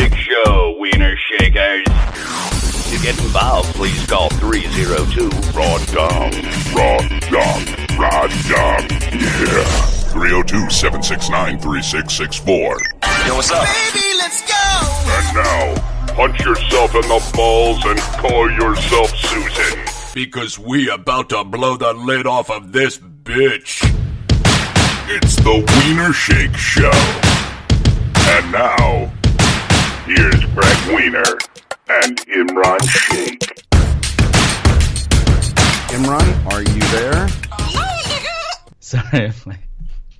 Shake Show, Wiener Shakers. To get involved, please call 302-RAW-DUMB. RAW-DUMB, yeah. 302-769-3664. Yo, what's up? Baby, let's go! And now, punch yourself in the balls and call yourself Susan. Because we about to blow the lid off of this bitch. It's the Wiener Shake Show. And now, here's Gregg Wiener and Imran Shake. Imran, are you there? Hello, nigga! Sorry, I'm like,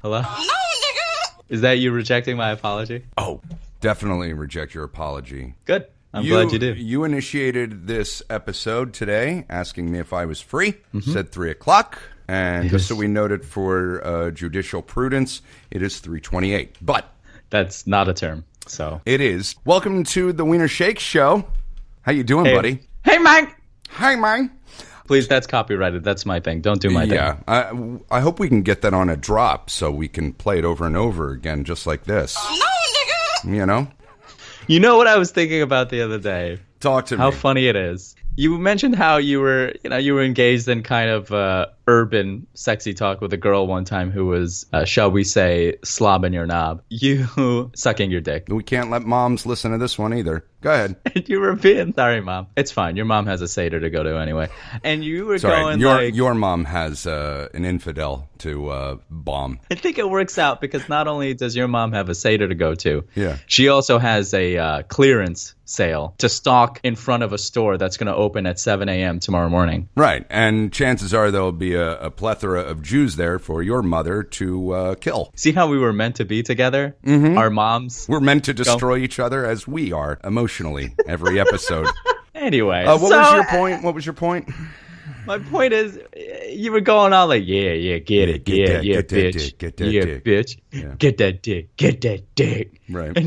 hello? Hello, nigga! Is that you rejecting my apology? Oh, definitely reject your apology. Good. I'm glad you do. You initiated this episode today, asking me if I was free. Said 3 o'clock. And just so we noted for judicial prudence, it is 3:28. But that's not a term, so. It is. Welcome to the Wiener Shake Show. How you doing, buddy? Hey, Mike! Hi, Mike. Please, that's copyrighted. That's my thing. Don't do my thing. Yeah. I hope we can get that on a drop so we can play it over and over again just like this. Hello, nigga! You know? You know what I was thinking about the other day? Talk to me. How funny it is. You mentioned how you were engaged in kind of urban sexy talk with a girl one time who was, shall we say, slobbing your knob. You sucking your dick. We can't let moms listen to this one either. Go ahead. You were being sorry, Mom. It's fine. Your mom has a Seder to go to anyway. And you were going your mom has an infidel to bomb. I think it works out because not only does your mom have a Seder to go to, yeah, she also has a clearance sale to stock in front of a store that's going to open at 7 a.m. tomorrow morning. Right. And chances are there'll be a plethora of Jews there for your mother to kill. See how we were meant to be together? Mm-hmm. Our moms. We're meant to destroy each other as we are emotionally every episode. Anyway. What was your point? What was your point? My point is, you were going on like, yeah, get it, bitch, get that dick. bitch, Yeah. get that dick, Right.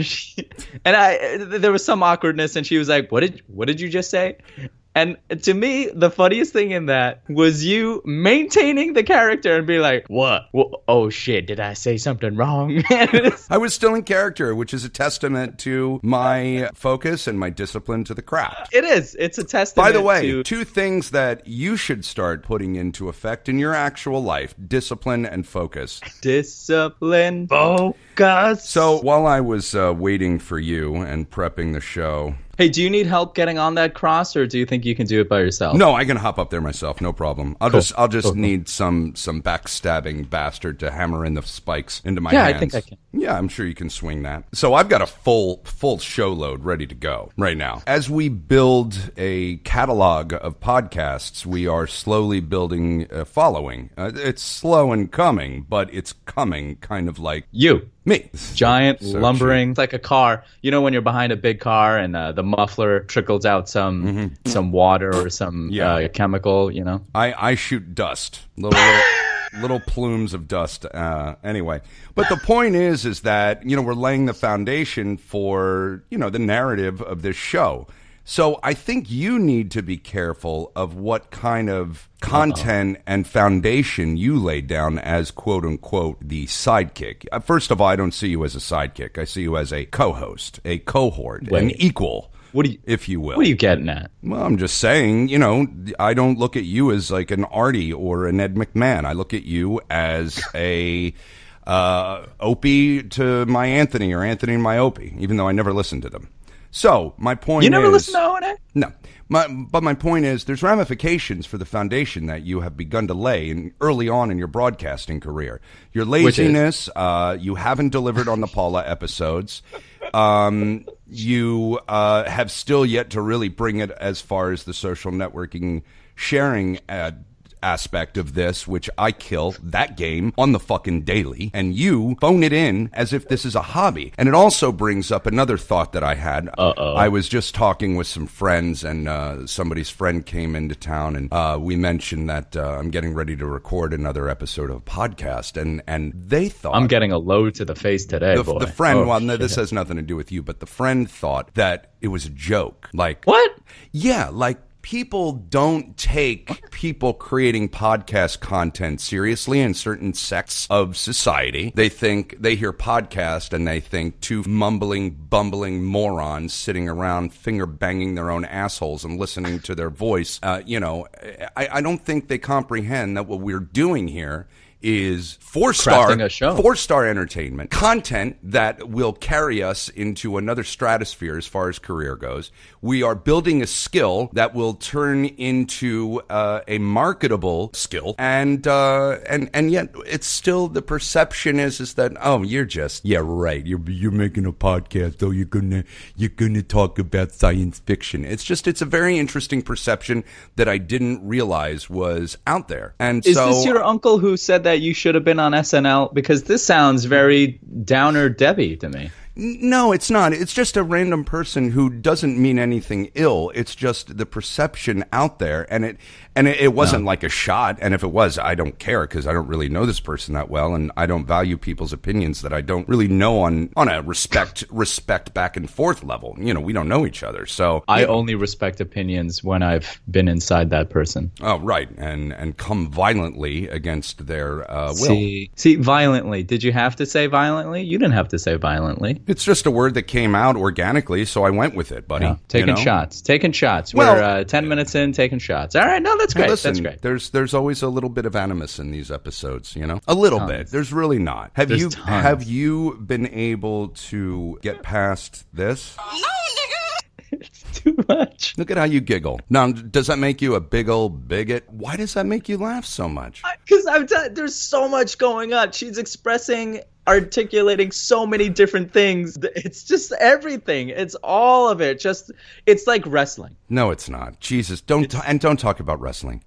And there was some awkwardness, and she was like, "What did you just say?" And to me, the funniest thing in that was you maintaining the character and being like, "What? Oh shit! Did I say something wrong?" I was still in character, which is a testament to my focus and my discipline to the craft. It is. It's a testament. By the way, to 2 things that you should start putting into effect in your actual life: discipline and focus. Discipline, focus. So while I was waiting for you and prepping the show... Hey, do you need help getting on that cross, or do you think you can do it by yourself? No, I can hop up there myself, no problem. I'll Cool. just need some backstabbing bastard to hammer in the spikes into my Yeah, hands. I think I can. Yeah, I'm sure you can swing that. So I've got a full show load ready to go right now. As we build a catalog of podcasts, we are slowly building a following. It's slow in coming, but it's coming kind of like You. me. Giant, So lumbering. It's like a car. You know when you're behind a big car and the muffler trickles out some water or some chemical, you know? I shoot dust. Little plumes of dust. Anyway, but the point is that, we're laying the foundation for, the narrative of this show. So I think you need to be careful of what kind of content and foundation you lay down as, quote unquote, the sidekick. First of all, I don't see you as a sidekick. I see you as a co-host, a cohort, an equal. If you will. What are you getting at? Well, I'm just saying, I don't look at you as like an Artie or an Ed McMahon. I look at you as a Opie to my Anthony or Anthony and my Opie, even though I never listened to them. So, my point is... You never listened to O&A? No. But my point is, there's ramifications for the foundation that you have begun to lay early on in your broadcasting career. Your laziness, you haven't delivered on the Paula episodes. You have still yet to really bring it as far as the social networking sharing aspect of this, which I kill that game on the fucking daily, and you phone it in as if this is a hobby. And it also brings up another thought that I had. I was just talking with some friends, and somebody's friend came into town, and we mentioned that I'm getting ready to record another episode of a podcast, and they thought... I'm getting a load to the face today, boy. The friend, no, this has nothing to do with you, but the friend thought that it was a joke. Like... What? Yeah, like... people don't take people creating podcast content seriously in certain sects of society. They hear podcast and they think two mumbling, bumbling morons sitting around finger banging their own assholes and listening to their voice. I don't think they comprehend that what we're doing here is four-star entertainment content that will carry us into another stratosphere as far as career goes. We are building a skill that will turn into a marketable skill, and yet it's still the perception is that you're making a podcast, though you're gonna talk about science fiction. It's a very interesting perception that I didn't realize was out there. And is this your uncle who said that you should have been on SNL? Because this sounds very Downer Debbie to me. No, it's not. It's just a random person who doesn't mean anything ill. It's just the perception out there, and it wasn't like a shot. And if it was, I don't care because I don't really know this person that well, and I don't value people's opinions that I don't really know on a respect back and forth level. We don't know each other, so I only respect opinions when I've been inside that person. Oh, right, and come violently against their will. See, violently. Did you have to say violently? You didn't have to say violently. It's just a word that came out organically, so I went with it, buddy. Yeah, taking shots. Well, we're 10 minutes in, taking shots. All right, no, that's great. Listen, that's great. There's always a little bit of animus in these episodes, a little bit. There's really not. Have you been able to get past this? No, nigga. It's too much. Look at how you giggle. Now, does that make you a big old bigot? Why does that make you laugh so much? Because there's so much going on. She's articulating so many different things. It's just everything. It's all of it. It's like wrestling. No, it's not. Jesus, don't talk about wrestling.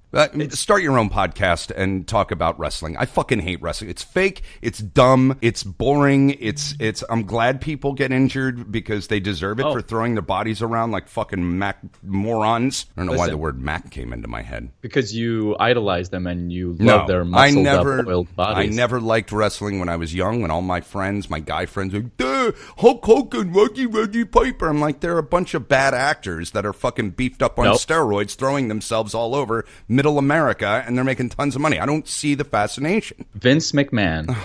Start your own podcast and talk about wrestling. I fucking hate wrestling. It's fake. It's dumb. It's boring. I'm glad people get injured because they deserve it for throwing their bodies around like fucking Mac morons. I don't know why the word Mac came into my head. Because you idolize them and you love their muscled up, oiled bodies. I never liked wrestling when I was young. When all my guy friends, were like, Hulk Hogan, Roddy Piper. I'm like, they're a bunch of bad actors that are fucking beefed up on steroids, throwing themselves all over middle America, and they're making tons of money. I don't see the fascination. Vince McMahon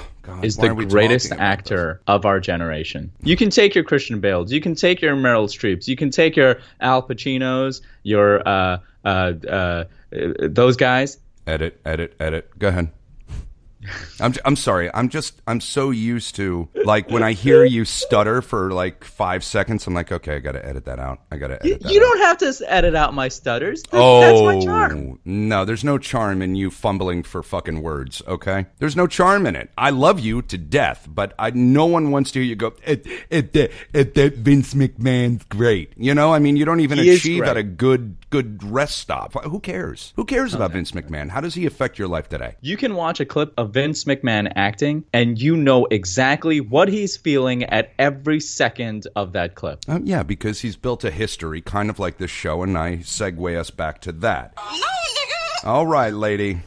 is the greatest actor of our generation. You can take your Christian Bales, you can take your Meryl Streeps, you can take your Al Pacinos, your those guys. Edit. Go ahead. I'm sorry. I'm so used to, like, when I hear you stutter for like 5 seconds, I'm like, okay, I got to edit that out. You don't have to edit out my stutters. That's my charm. No, there's no charm in you fumbling for fucking words, okay? There's no charm in it. I love you to death, but no one wants to hear you go, that Vince McMahon's great. You don't even achieve at a good rest stop. Who cares? Who cares about Vince McMahon? How does he affect your life today? You can watch a clip of Vince McMahon acting, and you know exactly what he's feeling at every second of that clip. Yeah, because he's built a history, kind of like this show, and I segue us back to that. No, nigga. All right, lady.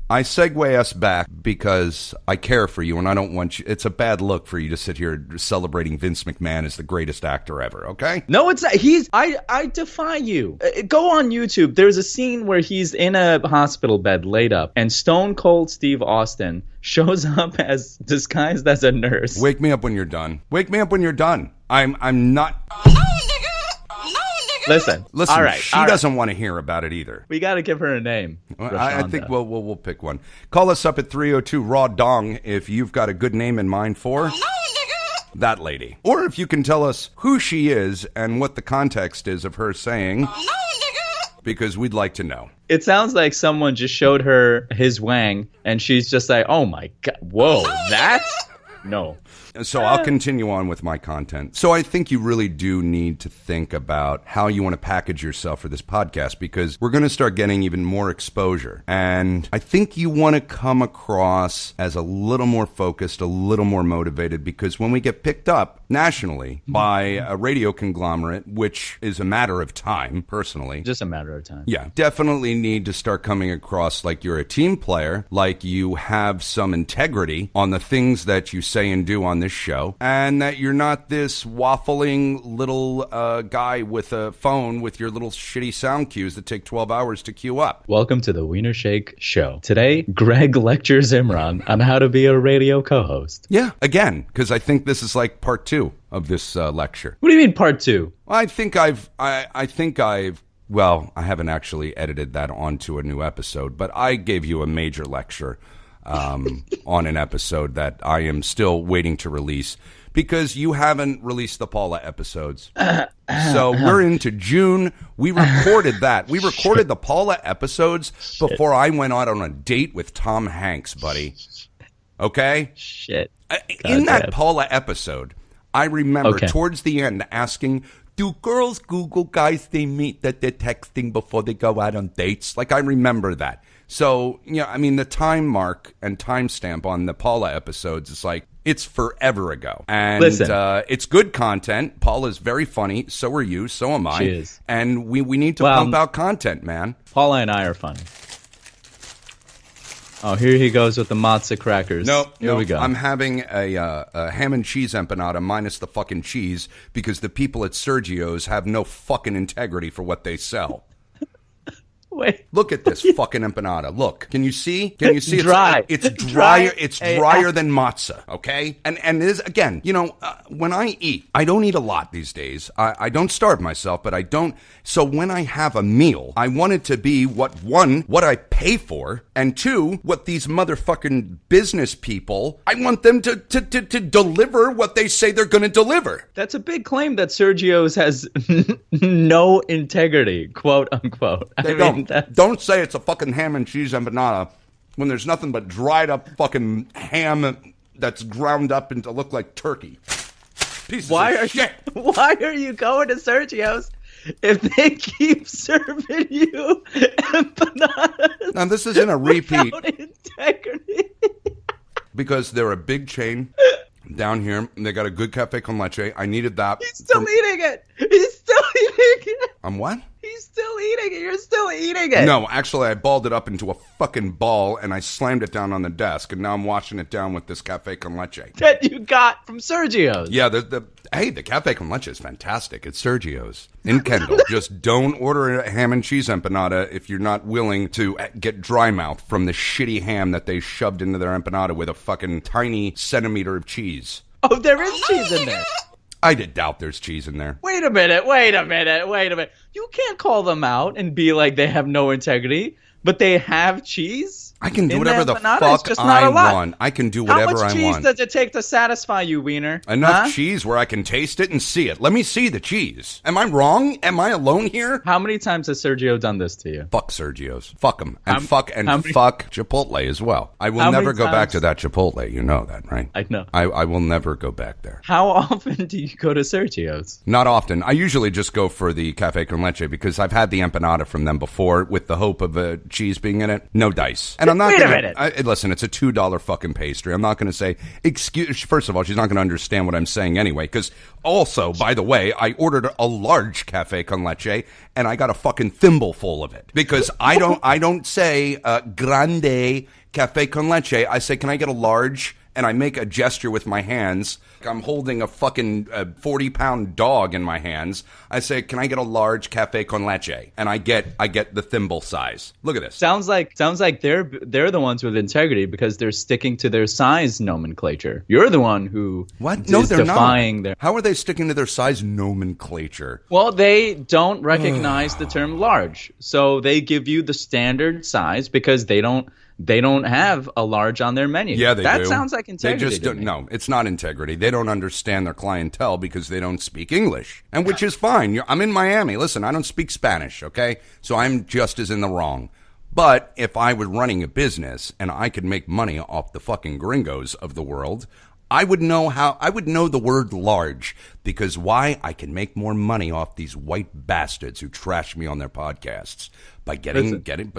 I segue us back because I care for you, and I don't want you. It's a bad look for you to sit here celebrating Vince McMahon as the greatest actor ever, okay? No, it's not. I defy you. Go on YouTube. There's a scene where he's in a hospital bed laid up, and Stone Cold Steve Austin shows up as disguised as a nurse. Wake me up when you're done. I'm not... No, nigga. Listen. All right, she doesn't want to hear about it either. We got to give her a name. I think we'll pick one. Call us up at 302 Raw Dong if you've got a good name in mind for that lady. Or if you can tell us who she is and what the context is of her saying, because we'd like to know. It sounds like someone just showed her his wang, and she's just like, oh my God, whoa, that's... No. So I'll continue on with my content. So I think you really do need to think about how you want to package yourself for this podcast, because we're going to start getting even more exposure. And I think you want to come across as a little more focused, a little more motivated, because when we get picked up nationally by a radio conglomerate, which is a matter of time, personally. Just a matter of time. Yeah. Definitely need to start coming across like you're a team player, like you have some integrity on the things that you say and do on this this show, and that you're not this waffling little guy with a phone with your little shitty sound cues that take 12 hours to queue up. Welcome to the Wiener Shake Show. Today, Gregg lectures Imran on how to be a radio co-host. Yeah, again, because I think this is like part 2 of this lecture. What do you mean part 2? Well, I haven't actually edited that onto a new episode, but I gave you a major lecture on an episode that I am still waiting to release because you haven't released the Paula episodes. So we're into June. We recorded that. We recorded the Paula episodes before I went out on a date with Tom Hanks, buddy. Okay? Shit. In that Paula episode, I remember towards the end asking, do girls Google guys they meet that they're texting before they go out on dates? Like, I remember that. So, yeah, I mean, the time mark and timestamp on the Paula episodes is like, it's forever ago. And it's good content. Paula's very funny. So are you. So am I. She is. And we need to pump out content, man. Paula and I are funny. Oh, here he goes with the matzo crackers. Here we go. I'm having a ham and cheese empanada minus the fucking cheese because the people at Sergio's have no fucking integrity for what they sell. Wait. Look at this fucking empanada. Look. Can you see? Can you see? Dry. It's drier. It's drier than matzah. Okay. And it is, again, you know, when I eat, I don't eat a lot these days. I don't starve myself, but I don't. So when I have a meal, I want it to be what I pay for, and 2, what these motherfucking business people, I want them to deliver what they say they're going to deliver. That's a big claim that Sergio's has no integrity, quote unquote. Don't say it's a fucking ham and cheese empanada when there's nothing but dried up fucking ham that's ground up into look like turkey. Pieces of shit. Why are you going to Sergio's if they keep serving you empanadas? Now, this isn't a repeat. Without integrity. Because they're a big chain down here. And they got a good cafe con leche. I needed that. He's still eating it. He's still eating it. I'm what? He's still eating it. You're still eating it. No, actually, I balled it up into a fucking ball, and I slammed it down on the desk, and now I'm washing it down with this cafe con leche. That you got from Sergio's. Yeah, the cafe con leche is fantastic. It's Sergio's in Kendall. Just don't order a ham and cheese empanada if you're not willing to get dry mouth from the shitty ham that they shoved into their empanada with a fucking tiny centimeter of cheese. Oh, there is cheese in there. I doubt there's cheese in there. Wait a minute. You can't call them out and be like they have no integrity, but they have cheese? I can do whatever the fuck I want. I can do whatever I want. How much cheese does it take to satisfy you, Wiener? Enough cheese where I can taste it and see it. Let me see the cheese. Am I wrong? Am I alone here? How many times has Sergio done this to you? Fuck Sergio's. Fuck him. And fuck Chipotle as well. I will never go back to that Chipotle. You know that, right? I know. I will never go back there. How often do you go to Sergio's? Not often. I usually just go for the cafe con leche because I've had the empanada from them before with the hope of a cheese being in it. No dice. And I'm not Wait a minute. Listen, it's a $2 fucking pastry. I'm not going to say, first of all, she's not going to understand what I'm saying anyway. Because also, by the way, I ordered a large cafe con leche and I got a fucking thimble full of it. Because I don't say grande cafe con leche. I say, can I get a large? And I make a gesture with my hands. I'm holding a fucking 40-pound dog in my hands. I say, can I get a large cafe con leche? And I get the thimble size. Look at this. Sounds like they're the ones with integrity because they're sticking to their size nomenclature. You're the one who is defying their... How are they sticking to their size nomenclature? Well, they don't recognize the term large. So they give you the standard size because they don't have a large on their menu. Yeah, they do. That sounds like integrity. They just don't. No, it's not integrity. They don't understand their clientele because they don't speak English, and which is fine. I'm in Miami. Listen, I don't speak Spanish, okay? So I'm just as in the wrong. But if I was running a business and I could make money off the fucking gringos of the world, I would know the word large because why? I can make more money off these white bastards who trash me on their podcasts by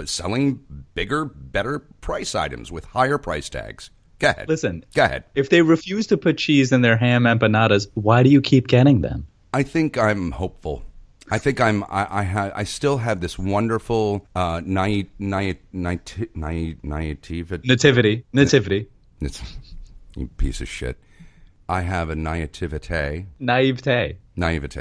selling bigger, better price items with higher price tags. Go ahead. Go ahead. If they refuse to put cheese in their ham empanadas, why do you keep getting them? I think I'm hopeful. I think I still have this wonderful nativity. Nativity. It's, you piece of shit. I have a naivete. Naivete.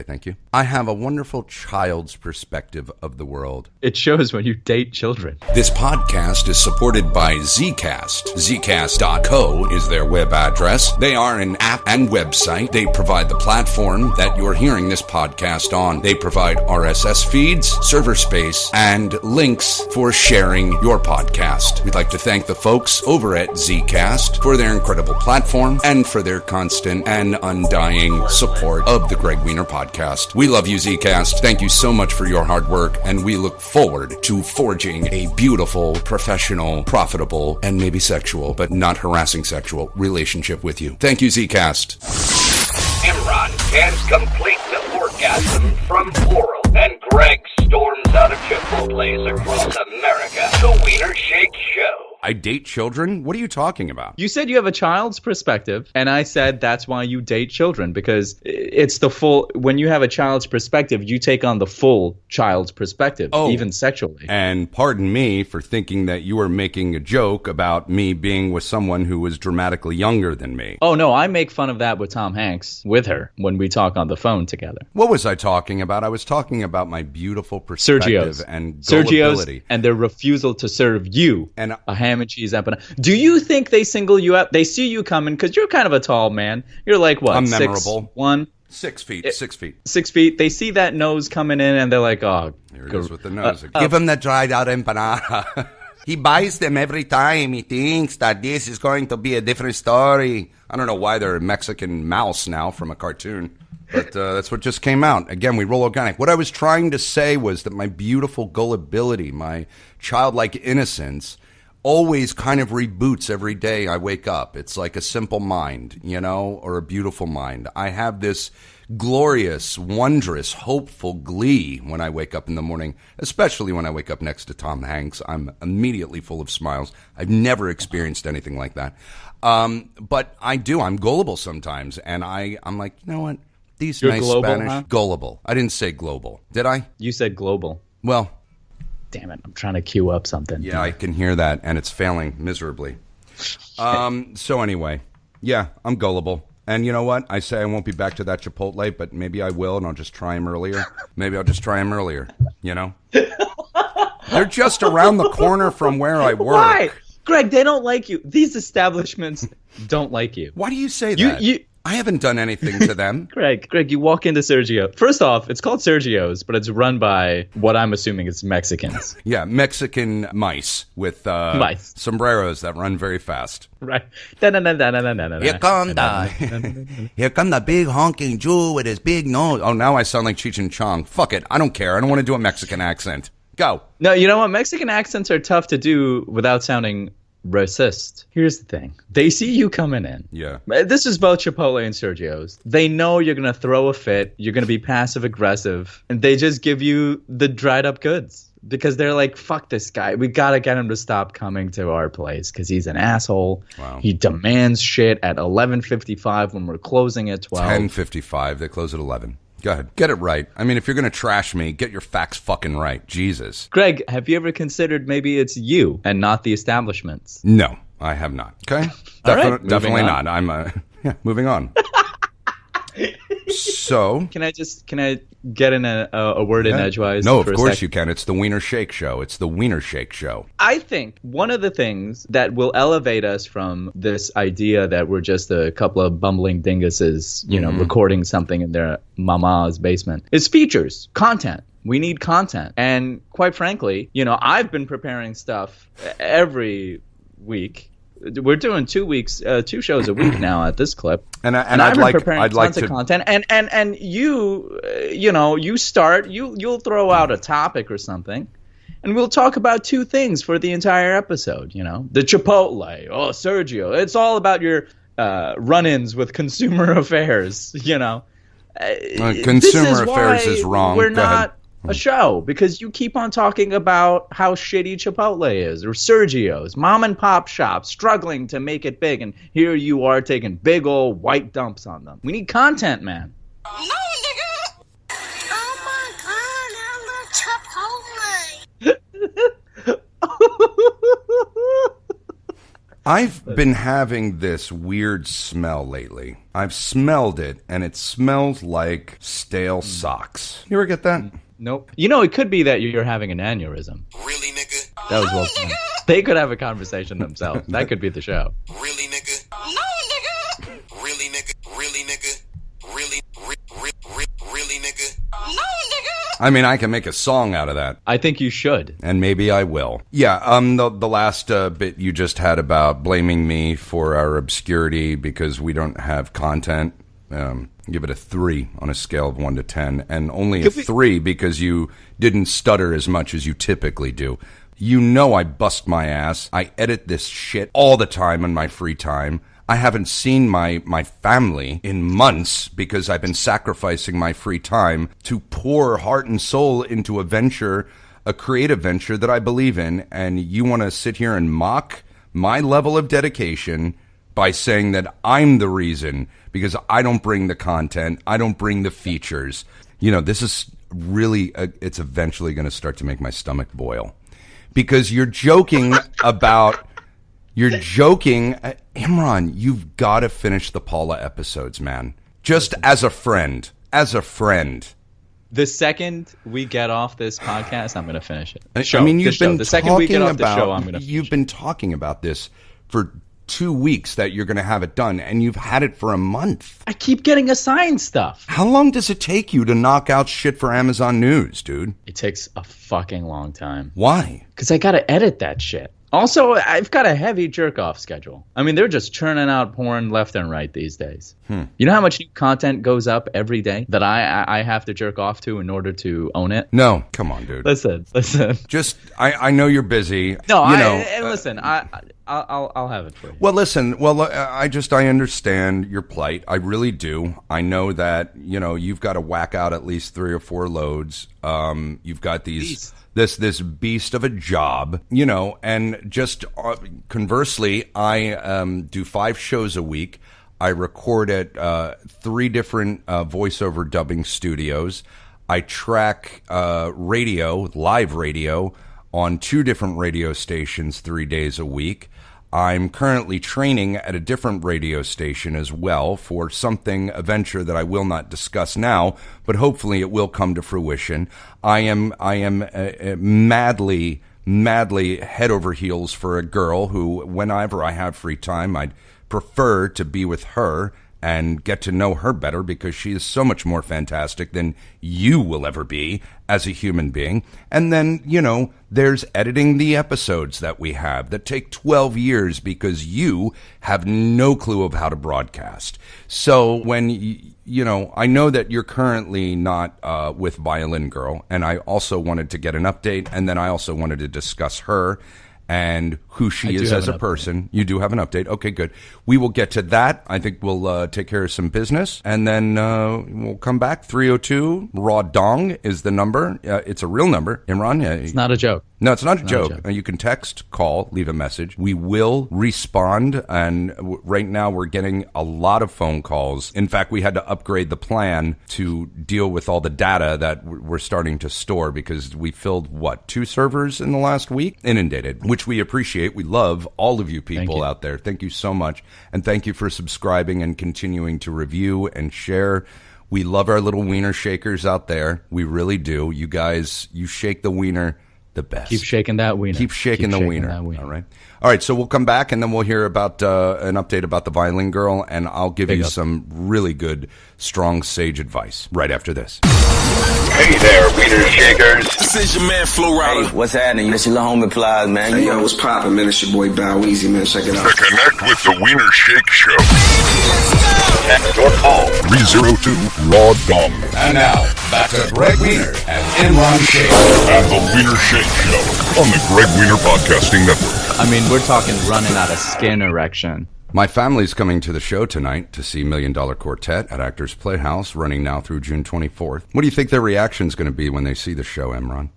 Thank you. I have a wonderful child's perspective of the world. It shows when you date children. This podcast is supported by Zcast. Zcast.co is their web address. They are an app and website. They provide the platform that you're hearing this podcast on. They provide RSS feeds, server space, and links for sharing your podcast. We'd like to thank the folks over at Zcast for their incredible platform and for their constant and undying support of the Gregg Wiener podcast. We love you, Zcast. Thank you so much for your hard work, and we look forward to forging a beautiful, professional, profitable, and maybe sexual, but not harassing sexual relationship with you. Thank you, Zcast. Imran can't complete the orgasm from oral, and Gregg storms out of Chipotle's across America. The Wiener Shake Show. I date children? What are you talking about? You said you have a child's perspective, and I said that's why you date children, because it's the full, when you have a child's perspective, you take on the full child's perspective, even sexually. And pardon me for thinking that you were making a joke about me being with someone who was dramatically younger than me. Oh, no, I make fun of that with Tom Hanks, with her, when we talk on the phone together. What was I talking about? I was talking about my beautiful perspective and gullibility. Sergio's and their refusal to serve you and a ham and cheese empanada. Do you think they single you out? They see you coming because you're kind of a tall man. You're like, what? I'm memorable. 6'1"? 6 feet. 6 feet. 6 feet. They see that nose coming in and they're like, oh. Here it is with the nose. Give him the dried out empanada. He buys them every time. He thinks that this is going to be a different story. I don't know why they're a Mexican mouse now from a cartoon. But that's what just came out. Again, we roll organic. What I was trying to say was that my beautiful gullibility, my childlike innocence, always kind of reboots every day I wake up. It's like a simple mind, or a beautiful mind. I have this glorious, wondrous, hopeful glee when I wake up in the morning, especially when I wake up next to Tom Hanks. I'm immediately full of smiles. I've never experienced anything like that. But I do. I'm gullible sometimes. And I'm like, you know what? These You're nice global, Spanish. huh? Gullible. I didn't say global. Did I? You said global. Well, damn it. I'm trying to queue up something. yeah, I can hear that, and it's failing miserably. So anyway, yeah, I'm gullible. And you know what? I say I won't be back to that Chipotle, but maybe I will, and I'll just try him earlier. They're just around the corner from where I work. Why? Greg, they don't like you. These establishments don't like you. Why do you say that? I haven't done anything to them. Greg, you walk into Sergio. First off, it's called Sergio's, but it's run by what I'm assuming is Mexicans. Yeah, Mexican mice with sombreros that run very fast. Right. Here come the big honking Jew with his big nose. Oh, now I sound like Cheech and Chong. Fuck it. I don't care. I don't want to do a Mexican accent. Go. No, you know what? Mexican accents are tough to do without sounding racist. Here's the thing. They see you coming in. Yeah. This is both Chipotle and Sergio's. They know you're going to throw a fit. You're going to be passive aggressive. And they just give you the dried up goods. Because they're like, fuck this guy. We got to get him to stop coming to our place because he's an asshole. Wow. He demands shit at 11:55 when we're closing at 12. 10:55. They close at 11. Go ahead. Get it right. I mean, if you're going to trash me, get your facts fucking right. Jesus. Greg, have you ever considered maybe it's you and not the establishments? No, I have not. Okay? Definitely not. I'm moving on. So, can I get in a word in edgewise? No, of course you can. It's the Wiener Shake Show. It's the Wiener Shake Show. I think one of the things that will elevate us from this idea that we're just a couple of bumbling dinguses, recording something in their mama's basement is features, content. We need content. And quite frankly, I've been preparing stuff every week. We're doing 2 shows a week now at this clip, and I've been preparing tons of content. And you'll throw out a topic or something, and we'll talk about two things for the entire episode. The Chipotle, Sergio. It's all about your run-ins with consumer affairs. Consumer affairs is wrong. We're not a show because you keep on talking about how shitty Chipotle is or Sergio's, mom and pop shops struggling to make it big, and here you are taking big old white dumps on them. We need content, man. No, nigga! Oh my god, I love Chipotle! I've been having this weird smell lately. I've smelled it, and it smells like stale socks. You ever get that? Nope. You know, it could be that you're having an aneurysm. Really, nigga? That was well done. They could have a conversation themselves. That could be the show. Really, nigga? No, nigga. Really, nigga? Really, nigga? Really, really, nigga? No, nigga. I mean, I can make a song out of that. I think you should. And maybe I will. Yeah, the last bit you just had about blaming me for our obscurity because we don't have content, give it a 3 on a scale of 1 to 10, and only a 3 because you didn't stutter as much as you typically do. You know I bust my ass. I edit this shit all the time in my free time. I haven't seen my family in months because I've been sacrificing my free time to pour heart and soul into a venture, a creative venture that I believe in, and you want to sit here and mock my level of dedication by saying that I'm the reason because I don't bring the content, I don't bring the features. You know, this is really, it's eventually going to start to make my stomach boil. Because you're joking about... You're joking. Imran, you've got to finish the Paula episodes, man. Just as a friend. As a friend. The second we get off this podcast, I'm going to finish it. I mean, you've been the second we get off the show, I'm going to finish You've been talking about this for 2 weeks that you're going to have it done, and you've had it for a month. I keep getting assigned stuff. How long does it take you to knock out shit for Amazon News, dude? It takes a fucking long time. Why? Because I got to edit that shit. Also, I've got a heavy jerk-off schedule. I mean, they're just churning out porn left and right these days. You know how much new content goes up every day that I have to jerk off to in order to own it? No, come on, dude. Listen. Just, I know you're busy. No, listen, I'll have it for you. Well, listen. Well, I understand your plight. I really do. I know that you've got to whack out at least 3 or 4 loads. You've got these this beast of a job, and just conversely, I do 5 shows a week. I record at 3 different voiceover dubbing studios. I track live radio on 2 different radio stations 3 days a week. I'm currently training at a different radio station as well for a venture that I will not discuss now, but hopefully it will come to fruition. I am madly head over heels for a girl who, whenever I have free time, I'd prefer to be with her and get to know her better because she is so much more fantastic than you will ever be as a human being. And then, there's editing the episodes that we have that take 12 years because you have no clue of how to broadcast. So when, I know that you're currently not with Violin Girl, and I also wanted to get an update, and then I also wanted to discuss her and who she is as a person. You do have an update. Okay, good. We will get to that. I think we'll take care of some business, and then we'll come back. 302 Raw Dong is the number. It's a real number. Imran? It's not a joke. No, it's not a joke. You can text, call, leave a message. We will respond, and right now we're getting a lot of phone calls. In fact, we had to upgrade the plan to deal with all the data that we're starting to store because we filled, 2 servers in the last week? Inundated, which we appreciate. We love all of you people out there. Thank you so much, and thank you for subscribing and continuing to review and share. We love our little wiener shakers out there. We really do. You guys, you shake the wiener the best. Keep shaking that wiener. Keep shaking the wiener. All right. So we'll come back and then we'll hear about an update about the Violin Girl, and I'll give you some really good, strong sage advice right after this. Hey there, wiener shakers. This is your man Flo Rida. Hey, what's happening? It's your little homie Plies, man. Hey, yo, what's poppin', man? It's your boy Bow Weezy, man. Check it out. To connect with the Wiener Shake Show, Text or call 302 Raw Dong. And now, back to Gregg Wiener and Imran Shake. And the Wiener Shake Show on the Gregg Wiener Podcasting Network. I mean, we're talking running out of skin erection. My family's coming to the show tonight to see $1 Million Quartet at Actors Playhouse, running now through June 24th. What do you think their reaction's going to be when they see the show, Imran?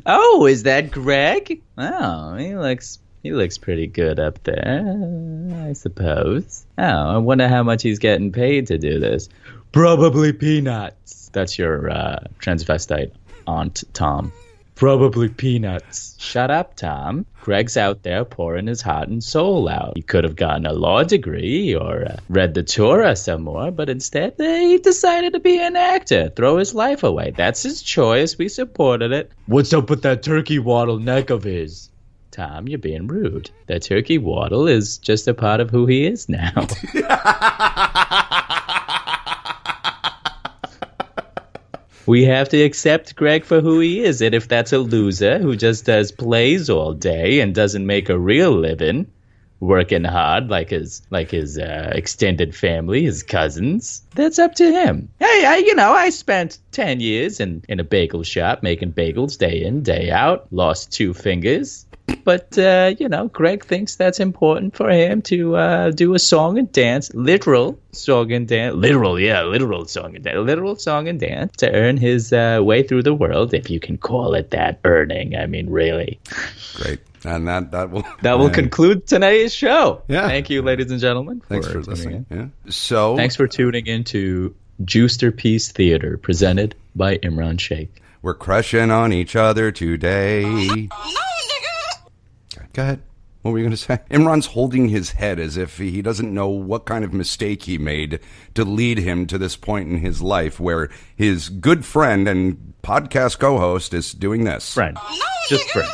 Oh, is that Gregg? Oh, he looks pretty good up there, I suppose. Oh, I wonder how much he's getting paid to do this. Probably peanuts. That's your transvestite aunt, Tom. Probably peanuts. Shut up, Tom. Gregg's out there pouring his heart and soul out. He could have gotten a law degree or read the Torah some more, but instead he decided to be an actor, throw his life away. That's his choice. We supported it. What's up with that turkey waddle neck of his? Tom, you're being rude. That turkey waddle is just a part of who he is now. We have to accept Gregg for who he is, and if that's a loser who just does plays all day and doesn't make a real living, working hard like his extended family, his cousins, that's up to him. Hey, I spent 10 years in a bagel shop making bagels day in, day out, lost 2 fingers. But, Gregg thinks that's important for him to do a song and dance, literal song and dance, literal song and dance to earn his way through the world, if you can call it that, earning. I mean, really. Great. And that will conclude today's show. Yeah. Thank you, ladies and gentlemen. Thanks for listening. Yeah. So thanks for tuning into Juicer Peace Theater, presented by Imran Sheikh. We're crushing on each other today. Go ahead. What were you going to say? Imran's holding his head as if he doesn't know what kind of mistake he made to lead him to this point in his life where his good friend and podcast co-host is doing this. Friend. Just friend.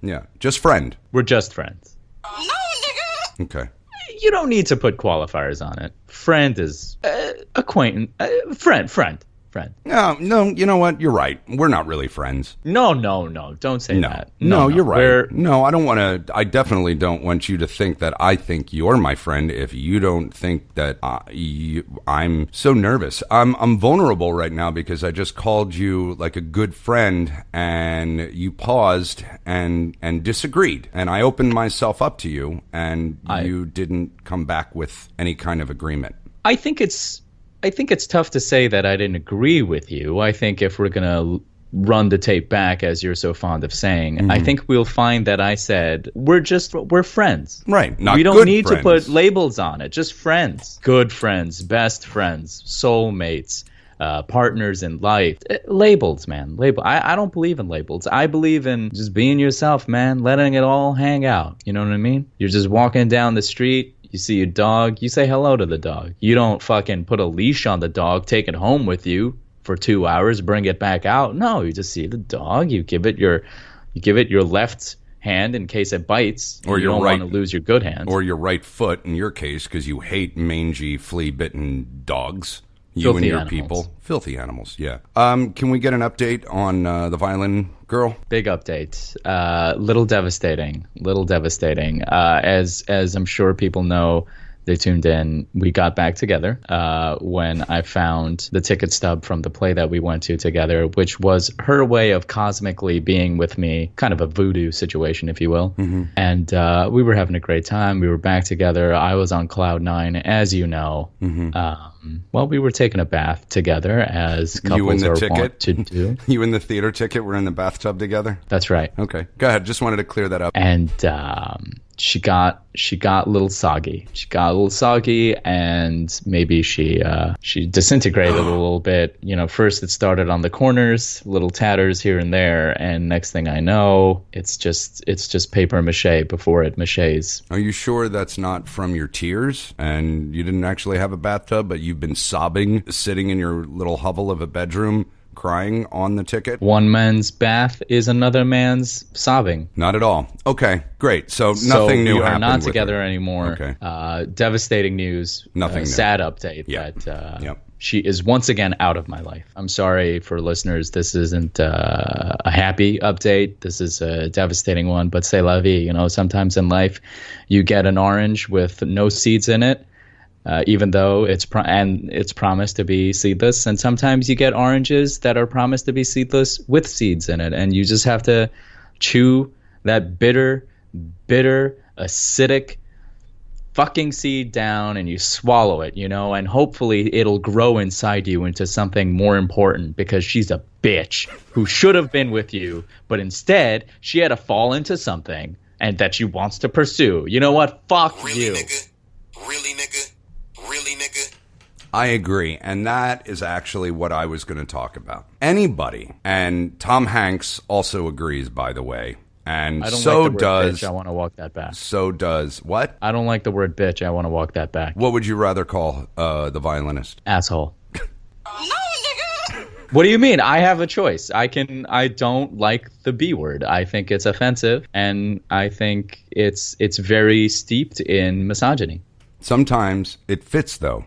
Yeah, just friend. We're just friends. Okay. You don't need to put qualifiers on it. Friend is acquaintance. Friend. No, you know what? You're right. We're not really friends. No. Don't say that. No, you're right. I don't want to. I definitely don't want you to think that I think you're my friend if you don't think that I'm so nervous. I'm vulnerable right now because I just called you like a good friend and you paused and disagreed. And I opened myself up to you and you didn't come back with any kind of agreement. I think it's tough to say that I didn't agree with you. I think if we're going to run the tape back, as you're so fond of saying, I think we'll find that I said, we're friends. Right. We don't need to put labels on it. Just friends. Good friends, best friends, soulmates, partners in life. Labels, man. I don't believe in labels. I believe in just being yourself, man. Letting it all hang out. You know what I mean? You're just walking down the street. You see a dog, you say hello to the dog. You don't fucking put a leash on the dog, take it home with you for 2 hours, bring it back out. No, you just see the dog, you give it your left hand in case it bites. Or you don't want to lose your good hand. Or your right foot in your case, because you hate mangy, flea-bitten dogs. Filthy and your animals. People. Filthy animals, yeah. Can we get an update on the violin girl? Big update. Little devastating. As I'm sure people know, they tuned in. We got back together when I found the ticket stub from the play that we went to together, which was her way of cosmically being with me, kind of a voodoo situation, if you will. Mm-hmm. And we were having a great time. We were back together. I was on cloud 9, as you know. Mm-hmm. Well, we were taking a bath together, as couples are wont to do. You and the theater ticket were in the bathtub together? That's right. Okay, go ahead. Just wanted to clear that up. And she got a little soggy. And maybe she disintegrated a little bit. You know, first it started on the corners, little tatters here and there, and next thing I know, it's just paper mache before it maches. Are you sure that's not from your tears and you didn't actually have a bathtub, but you've been sobbing, sitting in your little hovel of a bedroom, crying on the ticket? One man's bath is another man's sobbing. Not at all. Okay, great. So nothing new happened. We are not with together her anymore. Okay. Devastating news. Nothing new. Sad update. Yep. That she is once again out of my life. I'm sorry for listeners. This isn't a happy update. This is a devastating one. But c'est la vie. You know, sometimes in life, you get an orange with no seeds in it. Even though it's promised to be seedless, and sometimes you get oranges that are promised to be seedless with seeds in it, and you just have to chew that bitter, acidic fucking seed down, and you swallow it, you know, and hopefully it'll grow inside you into something more important, because she's a bitch who should have been with you, but instead she had to fall into something and that she wants to pursue. You know what? Fuck really, you. Nigga? Really, nigga? Really, nigga? I agree. And that is actually what I was going to talk about. Anybody, and Tom Hanks also agrees, by the way. And I don't so like the word does. bitch. I want to walk that back. So does what? I don't like the word bitch. I want to walk that back. What would you rather call the violinist? Asshole. What do you mean? I have a choice. I don't like the B word. I think it's offensive, and I think it's very steeped in misogyny. Sometimes it fits, though.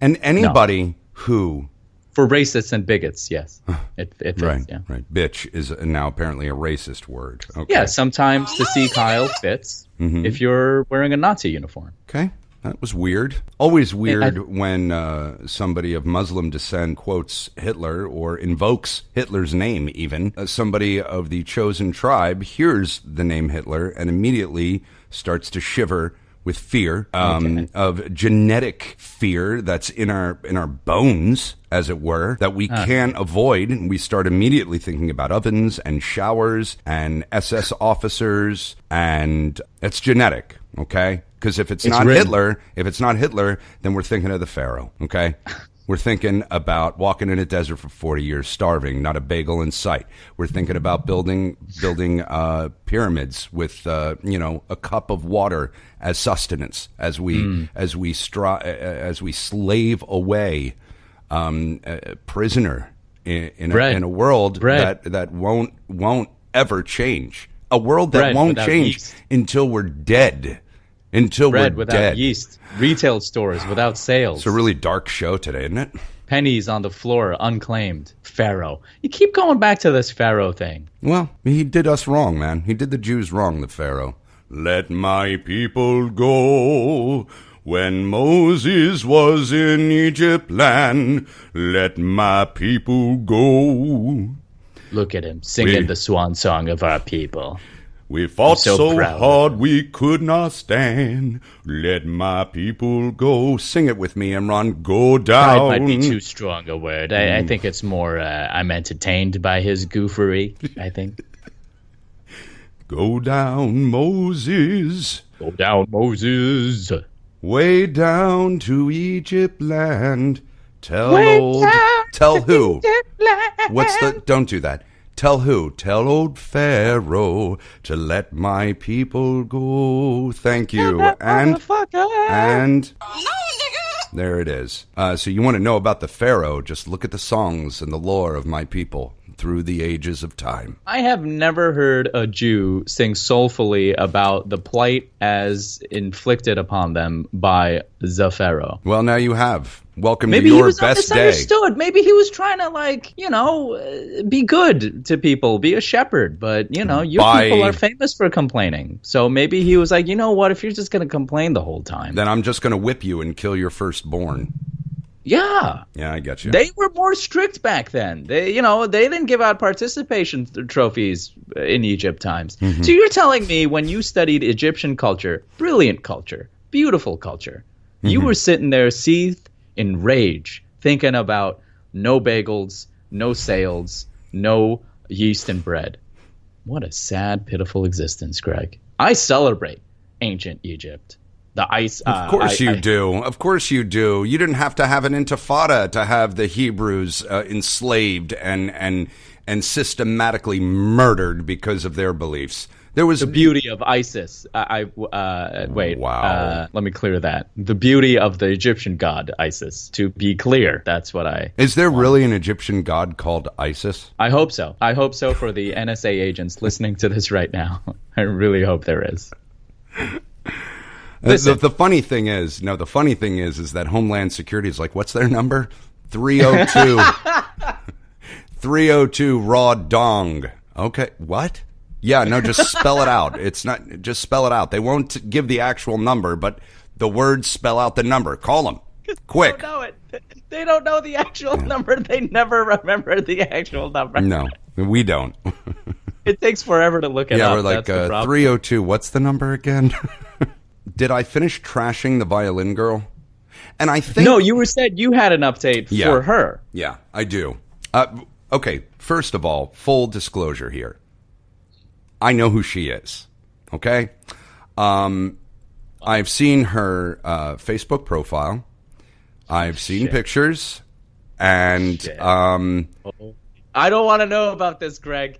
And anybody who... For racists and bigots, yes. It fits, right, yeah. right. Bitch is now apparently a racist word. Okay. Yeah, sometimes to see Kyle fits if you're wearing a Nazi uniform. Okay. That was weird. Always weird when somebody of Muslim descent quotes Hitler or invokes Hitler's name even. Somebody of the chosen tribe hears the name Hitler and immediately starts to shiver with fear, of genetic fear that's in our bones, as it were, that we can't avoid. And we start immediately thinking about ovens and showers and SS officers, and it's genetic, okay? Because if it's not Hitler, then we're thinking of the Pharaoh, okay? We're thinking about walking in a desert for 40 years, starving, not a bagel in sight. We're thinking about building pyramids with a cup of water as sustenance as we slave away a prisoner in a world that won't ever change. A world that won't change yeast. Until we're dead. Until bread we're without dead. Yeast, retail stores without sales. It's a really dark show today, isn't it? Pennies on the floor, unclaimed. Pharaoh. You keep going back to this Pharaoh thing. Well, he did us wrong, man. He did the Jews wrong, the Pharaoh. Let my people go. When Moses was in Egypt land, let my people go. Look at him, singing the swan song of our people. We fought so hard we could not stand. Let my people go. Sing it with me, Imran. Go down. Pride might be too strong a word. I think it's more, I'm entertained by his goofery, I think. Go down, Moses. Go down, Moses. Way down to Egypt land. Tell who? Don't do that. Tell who? Tell old Pharaoh to let my people go. Thank you. And there it is. So you want to know about the Pharaoh, just look at the songs and the lore of my people through the ages of time. I have never heard a Jew sing soulfully about the plight as inflicted upon them by the Pharaoh. Well, now you have. Welcome Maybe to your he was best day. Misunderstood. Maybe he was trying to, be good to people, be a shepherd. But, your people are famous for complaining. So maybe he was like, you know what, if you're just going to complain the whole time. Then I'm just going to whip you and kill your firstborn. Yeah. Yeah, I get you. They were more strict back then. They didn't give out participation trophies in Egypt times. Mm-hmm. So you're telling me when you studied Egyptian culture, brilliant culture, beautiful culture, you were sitting there seethed in rage, thinking about no bagels, no sales, no yeast and bread. What a sad, pitiful existence, Gregg. I celebrate ancient Egypt. The ice. Of course you do. Of course you do. You didn't have to have an intifada to have the Hebrews enslaved and systematically murdered because of their beliefs. There was the beauty of ISIS. Wait. Wow. Let me clear that. The beauty of the Egyptian god Isis. To be clear, that's what I. Is there really an Egyptian god called Isis? I hope so. I hope so for the NSA agents listening to this right now. I really hope there is. The funny thing is that Homeland Security is like, what's their number? 302. 302 raw dong. Okay, what? Yeah, no, just spell it out. It's not, just spell it out. They won't give the actual number, but the words spell out the number. Call them. Quick. They don't know it. They don't know the actual number. They never remember the actual number. No, we don't. It takes forever to look it up. Yeah, we're like 302. What's the number again? Did I finish trashing the violin girl? And I think... No, you said you had an update for her. Yeah, I do. Okay, first of all, full disclosure here. I know who she is, okay? I've seen her Facebook profile. I've seen pictures, and I don't want to know about this, Greg.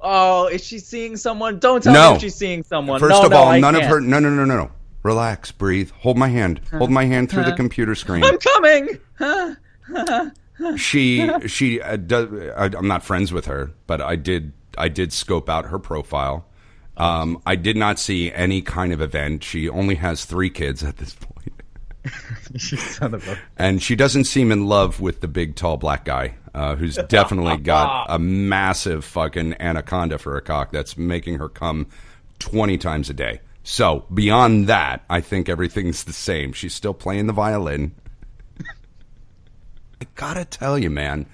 Oh, is she seeing someone? Don't tell me if she's seeing someone. First of all, none of her. No. Relax, breathe. Hold my hand. Hold my hand through the computer screen. I'm coming. She does. I'm not friends with her, but I did scope out her profile. I did not see any kind of event. She only has 3 kids at this point. Son of a... And she doesn't seem in love with the big, tall, black guy who's definitely got a massive fucking anaconda for a cock that's making her come 20 times a day. So, beyond that, I think everything's the same. She's still playing the violin. I gotta tell you, man.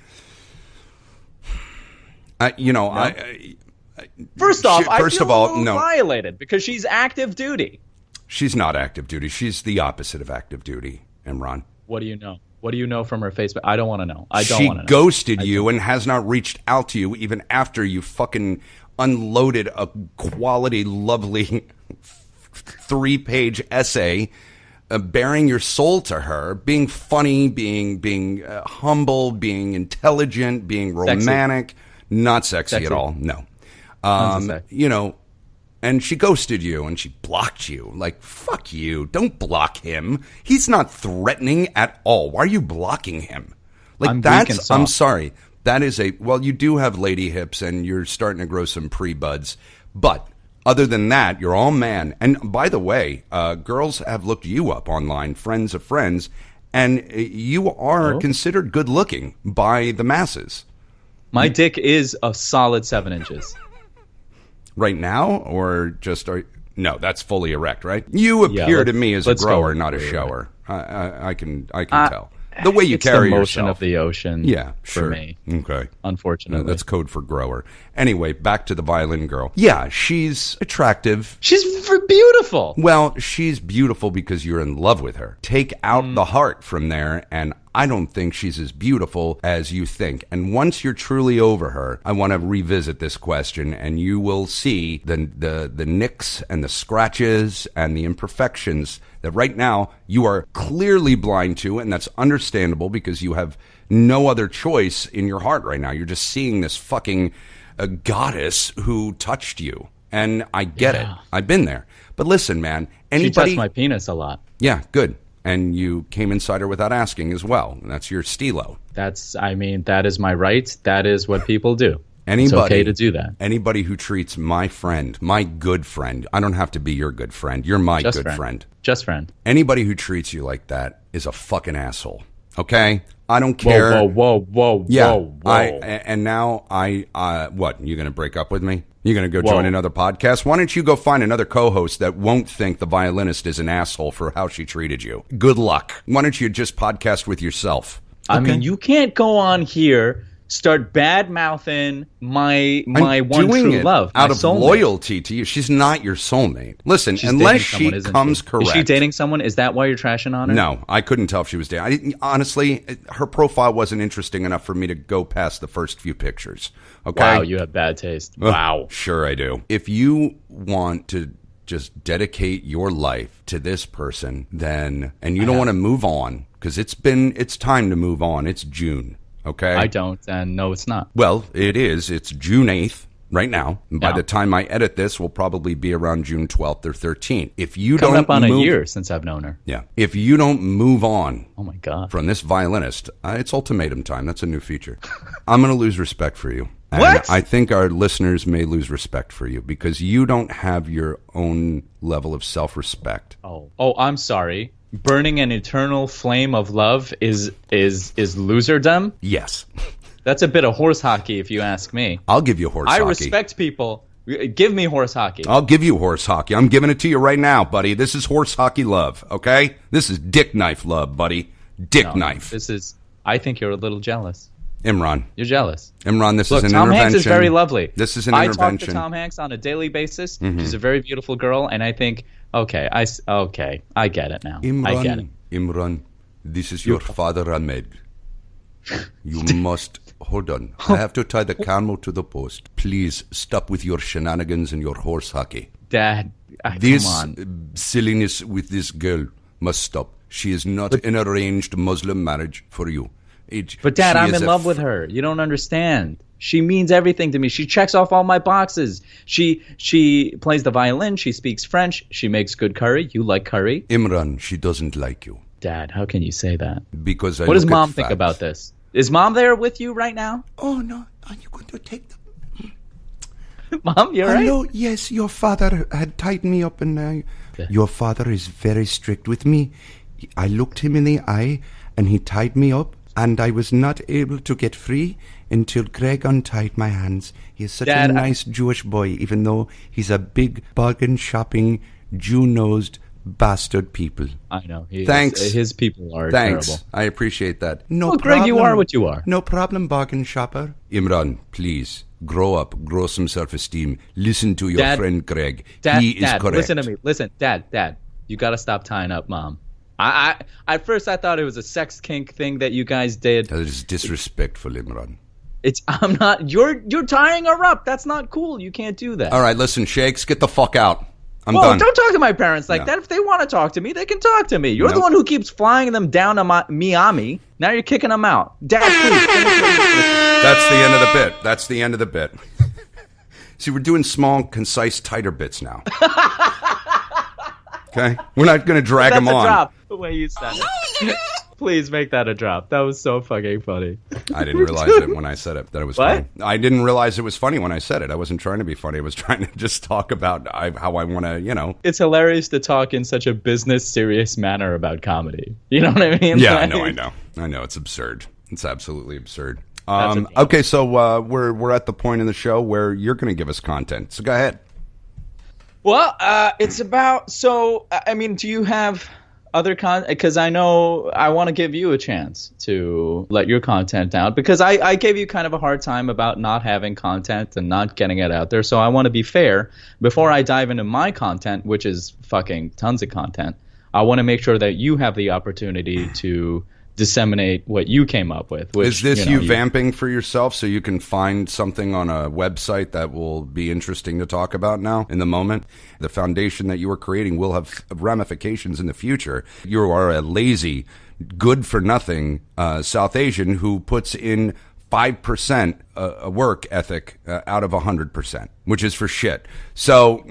First off, I feel a little violated because she's active duty. She's not active duty. She's the opposite of active duty, Imran. What do you know? What do you know from her Facebook? I don't want to know. I don't want to know. She ghosted you and has not reached out to you even after you fucking unloaded a quality, lovely 3-page essay bearing your soul to her, being funny, being humble, being intelligent, being romantic. Not sexy at all. No. And she ghosted you and she blocked you. Like, fuck you. Don't block him. He's not threatening at all. Why are you blocking him? Like, I'm sorry. That is you do have lady hips and you're starting to grow some pre-buds. But other than that, you're all man. And by the way, girls have looked you up online, friends of friends, and you are considered good looking by the masses. My dick is a solid 7 inches. Right now, or just no? That's fully erect, right? You appear to me as a grower, not a shower. I can tell the way you carry yourself. It's the motion of the ocean. Yeah, for me. Okay, unfortunately, that's code for grower. Anyway, back to the violin girl. Yeah, she's attractive. She's beautiful. Well, she's beautiful because you're in love with her. Take out the heart from there, and I don't think she's as beautiful as you think. And once you're truly over her, I want to revisit this question, and you will see the nicks and the scratches and the imperfections that right now you are clearly blind to, and that's understandable because you have no other choice in your heart right now. You're just seeing this fucking goddess who touched you. And I get it. I've been there. But listen, man, anybody... She touched my penis a lot. Yeah, good. And you came inside her without asking as well. That's your stilo. That is my right. That is what people do. It's okay to do that. Anybody who treats my friend, my good friend, I don't have to be your good friend. You're my good friend. Just friend. Anybody who treats you like that is a fucking asshole. Okay? I don't care. Whoa. And now what? You going to break up with me? You going to go join another podcast? Why don't you go find another co-host that won't think the violinist is an asshole for how she treated you? Good luck. Why don't you just podcast with yourself? I mean, you can't go on here, start bad-mouthing my one true love, out of loyalty to you. She's not your soulmate. Listen, unless she comes correct. Is she dating someone? Is that why you're trashing on her? No, I couldn't tell if she was dating. Honestly, her profile wasn't interesting enough for me to go past the first few pictures. Okay? Wow, you have bad taste. Wow. Sure I do. If you want to just dedicate your life to this person, then, and you don't want to move on, because it's time to move on. It's June. Okay. I don't, and no, it's not. Well, it is. It's June 8th right now. And by the time I edit this, we'll probably be around June 12th or 13th. If you Coming up on a year since I've known her. Yeah. If you don't move on, oh my God, from this violinist, it's ultimatum time. That's a new feature. I'm going to lose respect for you. And what? I think our listeners may lose respect for you because you don't have your own level of self-respect. Oh, I'm sorry. Burning an eternal flame of love is loserdom? Yes. That's a bit of horse hockey, if you ask me. I'll give you horse hockey. I respect people. Give me horse hockey. I'll give you horse hockey. I'm giving it to you right now, buddy. This is horse hockey love, okay? This is dick knife love, buddy. Dick knife. I think you're a little jealous. Imran. You're jealous. Imran, this is an Tom intervention. Hanks is very lovely. This is an intervention. I talk to Tom Hanks on a daily basis. Mm-hmm. She's a very beautiful girl, and I think, I get it now. I get it. Imran, this is your father Ahmed. You must... Hold on. I have to tie the camel to the post. Please stop with your shenanigans and your horse hockey. Dad, this come on. Silliness with this girl. must stop. She is not an arranged Muslim marriage for you. But Dad, she I'm is in a love with her. You don't understand. She means everything to me. She checks off all my boxes. She plays the violin. She speaks French. She makes good curry. You like curry? Imran, she doesn't like you. Dad, how can you say that? Because what does Mom think about this? Is Mom there with you right now? Oh, no. Are you going to take them? Mom, you're right? Hello, yes, your father had tied me up, and your father is very strict with me. I looked him in the eye, and he tied me up, and I was not able to get free until Gregg untied my hands. He is such a nice Jewish boy, even though he's a big, bargain-shopping, Jew-nosed bastard people. I know. Thanks. His people are Thanks. terrible. I appreciate that. No well, problem. Gregg, you are what you are. No problem, bargain shopper. Imran, please. Grow up, grow some self-esteem. Listen to your friend Gregg. He is correct. Listen to me. Listen, Dad, you got to stop tying up Mom. At first I thought it was a sex kink thing that you guys did. That is disrespectful, Imran. I'm not. You're tying her up. That's not cool. You can't do that. All right, listen, Shakes, get the fuck out. I'm Whoa, done. Don't talk to my parents like that. If they want to talk to me, they can talk to me. You're the one who keeps flying them down to Miami. Now you're kicking them out. Dad, please. That's the end of the bit. That's the end of the bit. See, we're doing small, concise, tighter bits now. Okay? We're not going to drag them on. Drop, the way you said it. Please make that a drop. That was so fucking funny. I didn't realize it when I said it, that it was funny. I didn't realize it was funny when I said it. I wasn't trying to be funny. I was trying to just talk about how I want to, It's hilarious to talk in such a business, serious manner about comedy. You know what I mean? Yeah, I know. It's absurd. It's absolutely absurd. Okay, so we're at the point in the show where you're going to give us content. So go ahead. Well, it's about, do you have other content? Because I know I want to give you a chance to let your content out, because I gave you kind of a hard time about not having content and not getting it out there. So I want to be fair. Before I dive into my content, which is fucking tons of content, I want to make sure that you have the opportunity to disseminate what you came up with. Which, is this you vamping for yourself so you can find something on a website that will be interesting to talk about now in the moment? The foundation that you are creating will have ramifications in the future. You are a lazy, good-for-nothing South Asian who puts in 5% a work ethic out of 100%, which is for shit. So,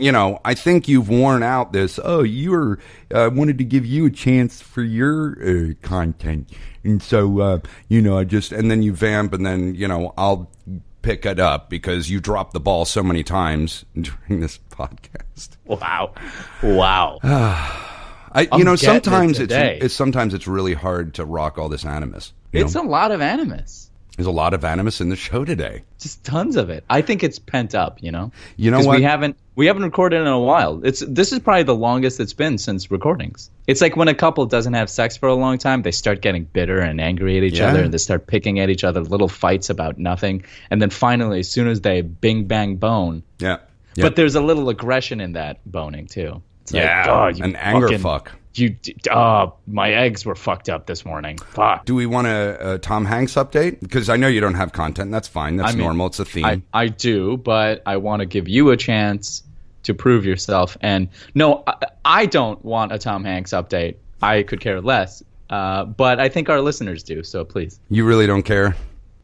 I think you've worn out this, you're wanted to give you a chance for your content. And so, and then you vamp, and then, I'll pick it up because you dropped the ball so many times during this podcast. Wow. Sometimes it's really hard to rock all this animus. It's a lot of animus. There's a lot of animus in the show today. Just tons of it. I think it's pent up, You know what? We haven't recorded in a while. This is probably the longest it's been since recordings. It's like when a couple doesn't have sex for a long time, they start getting bitter and angry at each other, and they start picking at each other, little fights about nothing. And then finally, as soon as they bing bang bone. Yeah. But there's a little aggression in that boning too. It's an anger fuck. My eggs were fucked up this morning. Fuck. Do we want a Tom Hanks update? Because I know you don't have content. That's fine. That's normal. It's a theme. I do, but I want to give you a chance to prove yourself. And no, I don't want a Tom Hanks update. I could care less. But I think our listeners do. So please. You really don't care?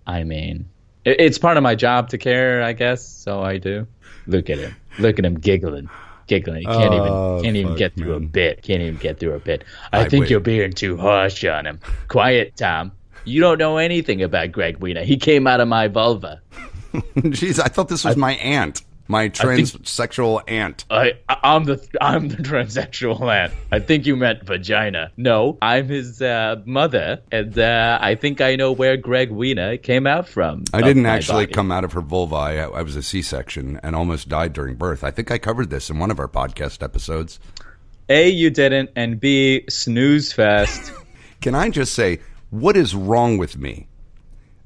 I mean, it's part of my job to care, I guess. So I do. Look at him. Look at him giggling. He can't even get through a bit. I think you're being too harsh on him. Quiet, Tom. You don't know anything about Gregg Wiener. He came out of my vulva. Jeez, I thought this was my aunt. My transsexual aunt. I'm the transsexual aunt. I think you meant vagina. No, I'm his mother, and I think I know where Gregg Wiener came out from. I didn't actually come out of her vulva. I was a C-section and almost died during birth. I think I covered this in one of our podcast episodes. A, you didn't, and B, snooze fest. Can I just say, what is wrong with me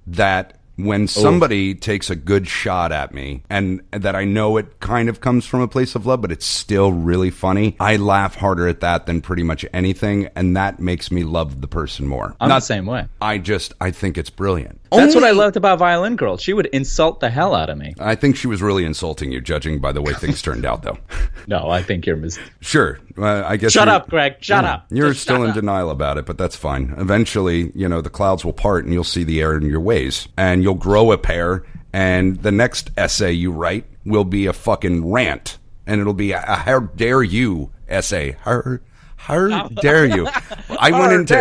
that when somebody takes a good shot at me and that I know it kind of comes from a place of love, but it's still really funny, I laugh harder at that than pretty much anything, and that makes me love the person more. I'm the same way. I think it's brilliant. That's what I loved about Violin Girl. She would insult the hell out of me. I think she was really insulting you, judging by the way things turned out, though. No, I think you're Sure. I guess. Shut up, Greg. Shut up. You're Just still shut in up. denial about it, but that's fine. Eventually, the clouds will part and you'll see the error in your ways. And you'll grow a pair. And the next essay you write will be a fucking rant. And it'll be a how dare you essay. How dare you? I went into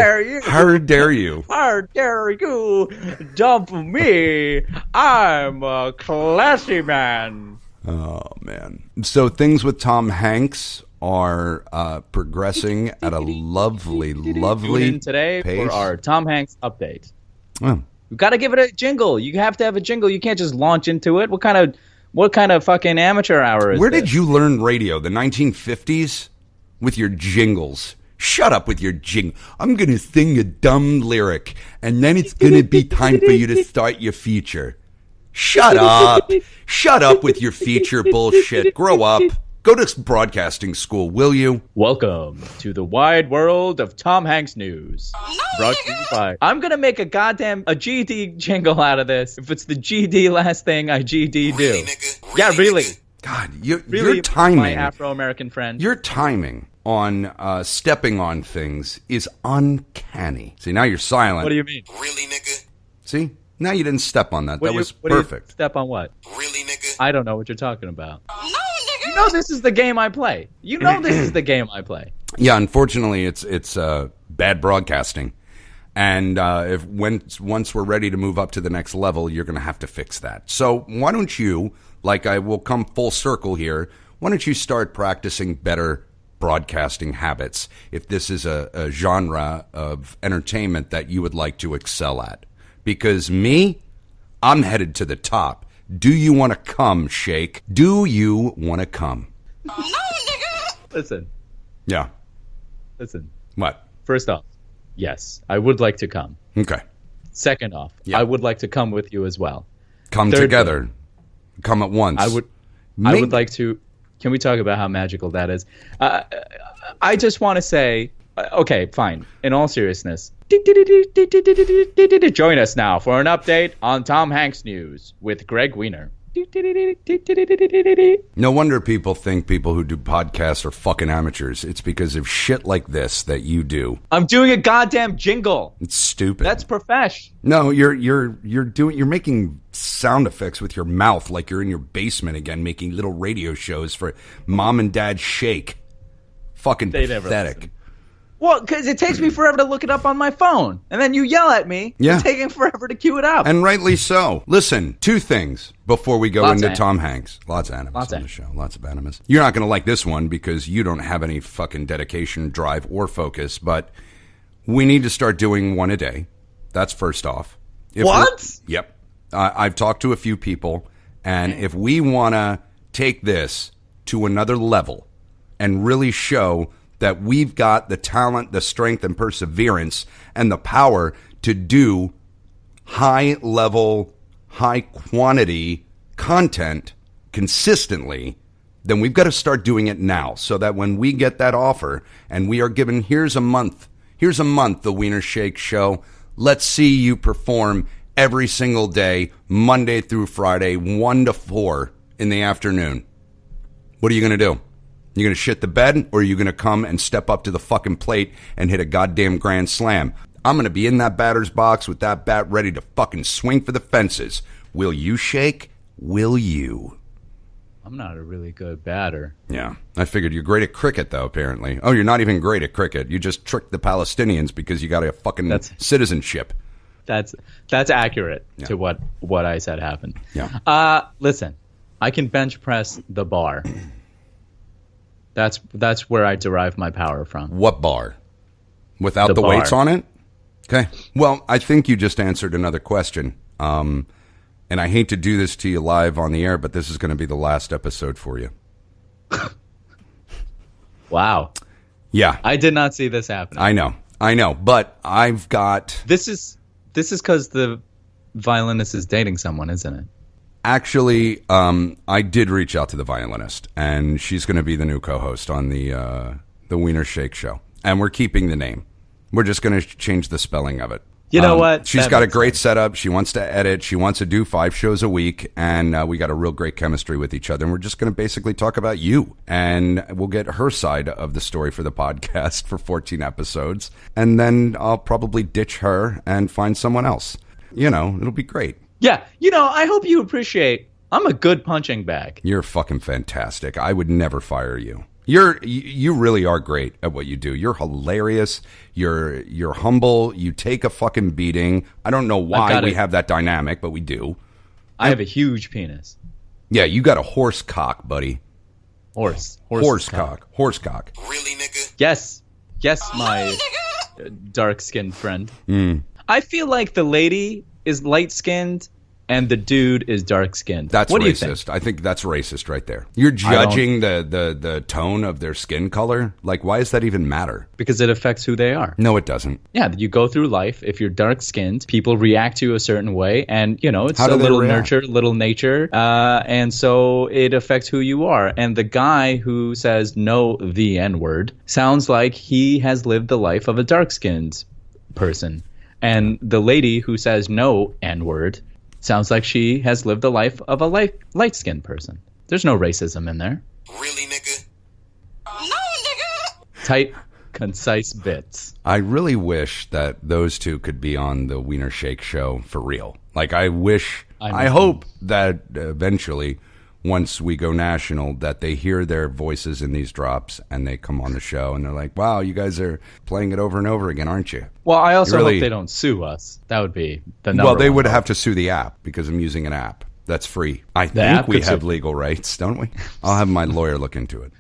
how dare you? How dare you dump me? I'm a classy man. Oh, man. So things with Tom Hanks are progressing at a lovely Tune in today pace. for our Tom Hanks update. Oh. You've got to give it a jingle. You have to have a jingle. You can't just launch into it. What kind of fucking amateur hour is Where this? did you learn radio? The 1950s? With your jingles. Shut up with your jingle. I'm going to sing a dumb lyric, and then it's going to be time for you to start your feature. Shut up. Shut up with your feature bullshit. Grow up. Go to broadcasting school, will you? Welcome to the wide world of Tom Hanks news. Brought to you by... I'm going to make a GD jingle out of this. If it's the GD last thing I GD do. Really, nigga? Yeah, really. God, your Really, timing. my Afro-American friend. Your timing on stepping on things is uncanny. See, now you're silent. What do you mean? Really, nigga? See? Now you didn't step on that. What That do you- was what do you perfect. Step on what? Really, nigga? I don't know what you're talking about. No, nigga. You know this is the game I play. You know this is the game I play. Yeah, unfortunately, it's bad broadcasting, and once we're ready to move up to the next level, you're going to have to fix that. So why don't you, like I will come full circle here, why don't you start practicing better broadcasting habits if this is a genre of entertainment that you would like to excel at? Because me, I'm headed to the top. Do you want to come, Shake? Do you want to come? No, nigga. Listen. Yeah. Listen. What? First off, yes, I would like to come. Okay. Second off, Yeah. I would like to come with you as well. Come Thirdly, together. Come at once. I would like to. Can we talk about how magical that is? I just want to say, okay, fine. In all seriousness, join us now for an update on Tom Hanks news with Gregg Wiener. No wonder people think people who do podcasts are fucking amateurs. It's because of shit like this that you do. I'm doing a goddamn jingle. It's stupid. That's profesh. No, you're making sound effects with your mouth like you're in your basement again, making little radio shows for Mom and Dad Shake. Fucking They never pathetic. listen. Well, because it takes me forever to look it up on my phone. And then you yell at me. Yeah. It's taking forever to cue it up. And rightly so. Listen, two things before we go Lots into of Tom Hanks. Lots of animus Lots on of the show. Lots of animus. You're not going to like this one because you don't have any fucking dedication, drive, or focus, but we need to start doing one a day. That's first off. What? Yep. I've talked to a few people, and if we want to take this to another level and really show that we've got the talent, the strength, and perseverance and the power to do high-level, high-quantity content consistently, then we've got to start doing it now so that when we get that offer and we are given, here's a month, the Wiener Shake Show, let's see you perform every single day, Monday through Friday, 1 to 4 in the afternoon. What are you going to do? You going to shit the bed, or are you going to come and step up to the fucking plate and hit a goddamn grand slam? I'm going to be in that batter's box with that bat ready to fucking swing for the fences. Will you, Shake? Will you? I'm not a really good batter. Yeah, I figured you're great at cricket, though, apparently. Oh, you're not even great at cricket. You just tricked the Palestinians because you got a fucking citizenship. That's accurate to what I said happened. Yeah. Listen, I can bench press the bar. That's where I derive my power from. What bar? Without the bar. weights on it? Okay. Well, I think you just answered another question. And I hate to do this to you live on the air, but this is going to be the last episode for you. Wow. Yeah. I did not see this happening. I know. But I've got... This is because the violinist is dating someone, isn't it? Actually, I did reach out to the violinist, and she's going to be the new co-host on the Wiener Shake Show. And we're keeping the name. We're just going to change the spelling of it. You know what? She's That got a makes great sense. setup. She wants to edit. She wants to do 5 shows a week. And we got a real great chemistry with each other. And we're just going to basically talk about you. And we'll get her side of the story for the podcast for 14 episodes. And then I'll probably ditch her and find someone else. You know, it'll be great. Yeah. You know, I hope you appreciate I'm a good punching bag. You're fucking fantastic. I would never fire you. You really are great at what you do. You're hilarious. You're humble. You take a fucking beating. I don't know why we have that dynamic, but we do. I have a huge penis. Yeah, you got a horse cock, buddy. Horse cock. Horse cock. Really, nigga? Yes, my dark-skinned friend. Mm. I feel like the lady is light-skinned and the dude is dark-skinned. That's what racist. Do you think? I think that's racist right there. You're judging the tone of their skin color. Like, why does that even matter? Because it affects who they are. No, it doesn't. Yeah, you go through life. If you're dark-skinned, people react to you a certain way, and you know it's How do a they little react? nurture, little nature, and so it affects who you are. And the guy who says no, the N-word, sounds like he has lived the life of a dark-skinned person, and the lady who says no, N-word, sounds like she has lived the life of a light-skinned person. There's no racism in there. Really, nigga? Tight, concise bits. I really wish that those two could be on the Wiener Shake show for real. Like, I hope that eventually, once we go national, that they hear their voices in these drops and they come on the show and they're like, wow, you guys are playing it over and over again, aren't you? Well, I also Really- hope they don't sue us. That would be the number Well, they one would hope. have to sue the app because I'm using an app. That's free. I The think app we could have sue- legal rights, don't we? I'll have my lawyer look into it.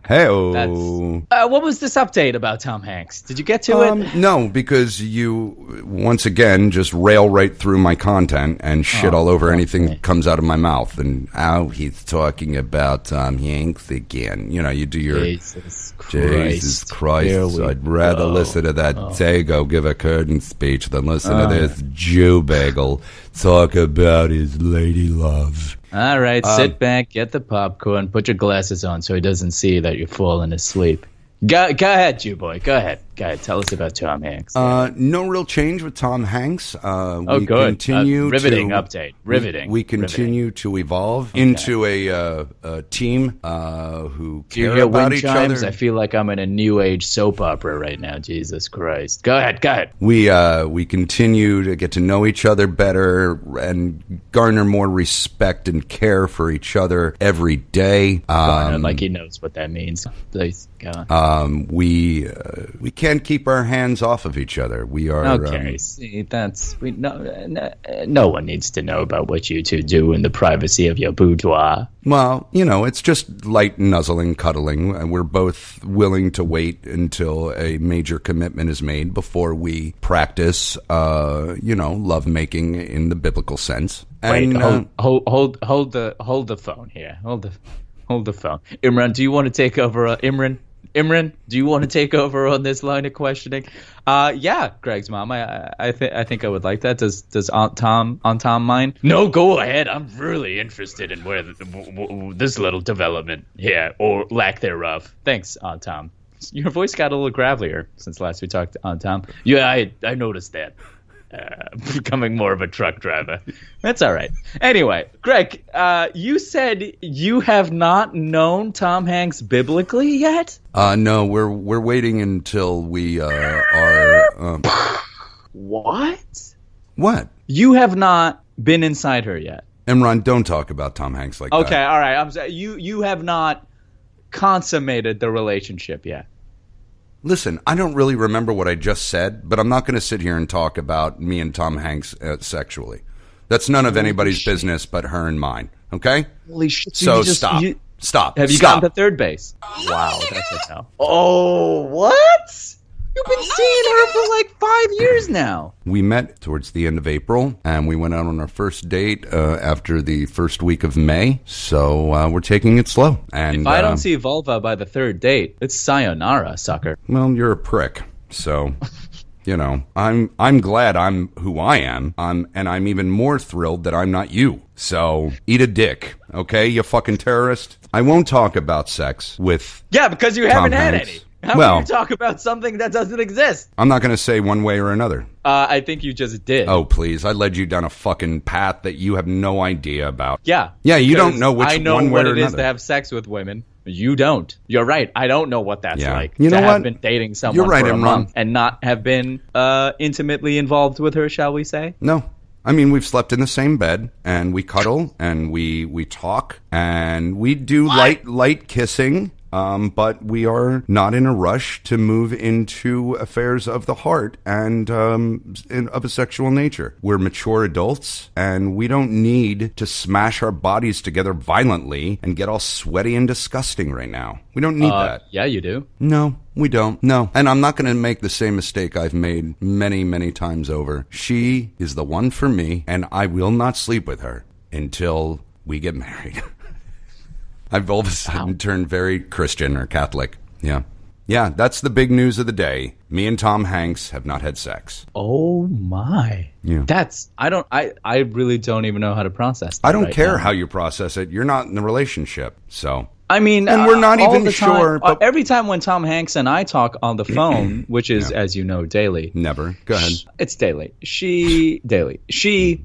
Hey-oh. What was this update about Tom Hanks? Did you get to it? No, because you, once again, just rail right through my content and shit all over anything that comes out of my mouth. And, he's talking about Tom Hanks again. You know, you do your... Jesus Jesus Here Christ, we I'd rather go. listen to that Dago give a curtain speech than listen to this Jew bagel talk about his lady love. All right, sit back, get the popcorn, put your glasses on so he doesn't see that you're falling asleep. Go ahead, Jew boy. Go ahead. Tell us about Tom Hanks. No real change with Tom Hanks. We good. Continue Riveting to, update. Riveting. We continue to evolve into a team who Do you care hear about wind each chimes? other. I feel like I'm in a new age soap opera right now. Jesus Christ. Go ahead. We continue to get to know each other better and garner more respect and care for each other every day. Like he knows what that means. Please, go on. We can't keep our hands off of each other. We are Okay, see, no one needs to know about what you two do in the privacy of your boudoir. well, you know, it's just light nuzzling, cuddling, and we're both willing to wait until a major commitment is made before we practice, lovemaking in the biblical sense. Wait, And, hold the phone here. Hold the phone. Imran, do you want to take over? Imran, do you want to take over on this line of questioning? Yeah, Greg's mom. I think I would like that. Does Aunt Tom mind? No, go ahead. I'm really interested in where this little development here or lack thereof. Thanks, Aunt Tom. Your voice got a little gravelier since last we talked to Aunt Tom. Yeah, I noticed that. Becoming more of a truck driver. That's all right. Anyway, Gregg, you said you have not known Tom Hanks biblically yet? no, we're waiting until we are. What? What? You have not been inside her yet. Imran, don't talk about Tom Hanks like that. Okay, all right. I'm sorry. You have not consummated the relationship yet. Listen, I don't really remember what I just said, but I'm not going to sit here and talk about me and Tom Hanks sexually. That's none of anybody's business but her and mine, okay? Holy shit. So stop. Stop. Have you Stop. gotten to third base? Wow, that's a no. Oh, what? You've been seeing her for like 5 years now. We met towards the end of April, and we went out on our first date after the first week of May, so we're taking it slow. And If I don't see vulva by the third date, it's sayonara, sucker. well, you're a prick, so... You know, I'm glad I'm who I am, and I'm even more thrilled that I'm not you. So, eat a dick, okay, you fucking terrorist? I won't talk about sex with Yeah, because you Tom haven't had Hanks. any. How Well- can you talk about something that doesn't exist? I'm not going to say one way or another. I think you just did. Oh, please. I led you down a fucking path that you have no idea about. Yeah. Yeah, you don't because know which I know one way what or it is another. to have sex with women. You don't. You're right. I don't know what that's Yeah. like. You know to what? have been dating someone You're right, for a Imran. month and not have been intimately involved with her, shall we say? No. I mean, we've slept in the same bed, and we cuddle, and we talk, and we do light kissing, but we are not in a rush to move into affairs of the heart and of a sexual nature. We're mature adults, and we don't need to smash our bodies together violently and get all sweaty and disgusting right now. We don't need that. Yeah, you do. No, we don't. No. And I'm not going to make the same mistake I've made many, many times over. She is the one for me, and I will not sleep with her until we get married. I've all of a sudden turned very Christian or Catholic. Yeah. Yeah, that's the big news of the day. Me and Tom Hanks have not had sex. Oh my. Yeah. I really don't even know how to process that. I don't right care now. how you process it. You're not in a relationship, so... I mean, And we're not all even the time- sure, but- every time when Tom Hanks and I talk on the phone, which is, as you know, daily. Never. Go ahead. It's daily. She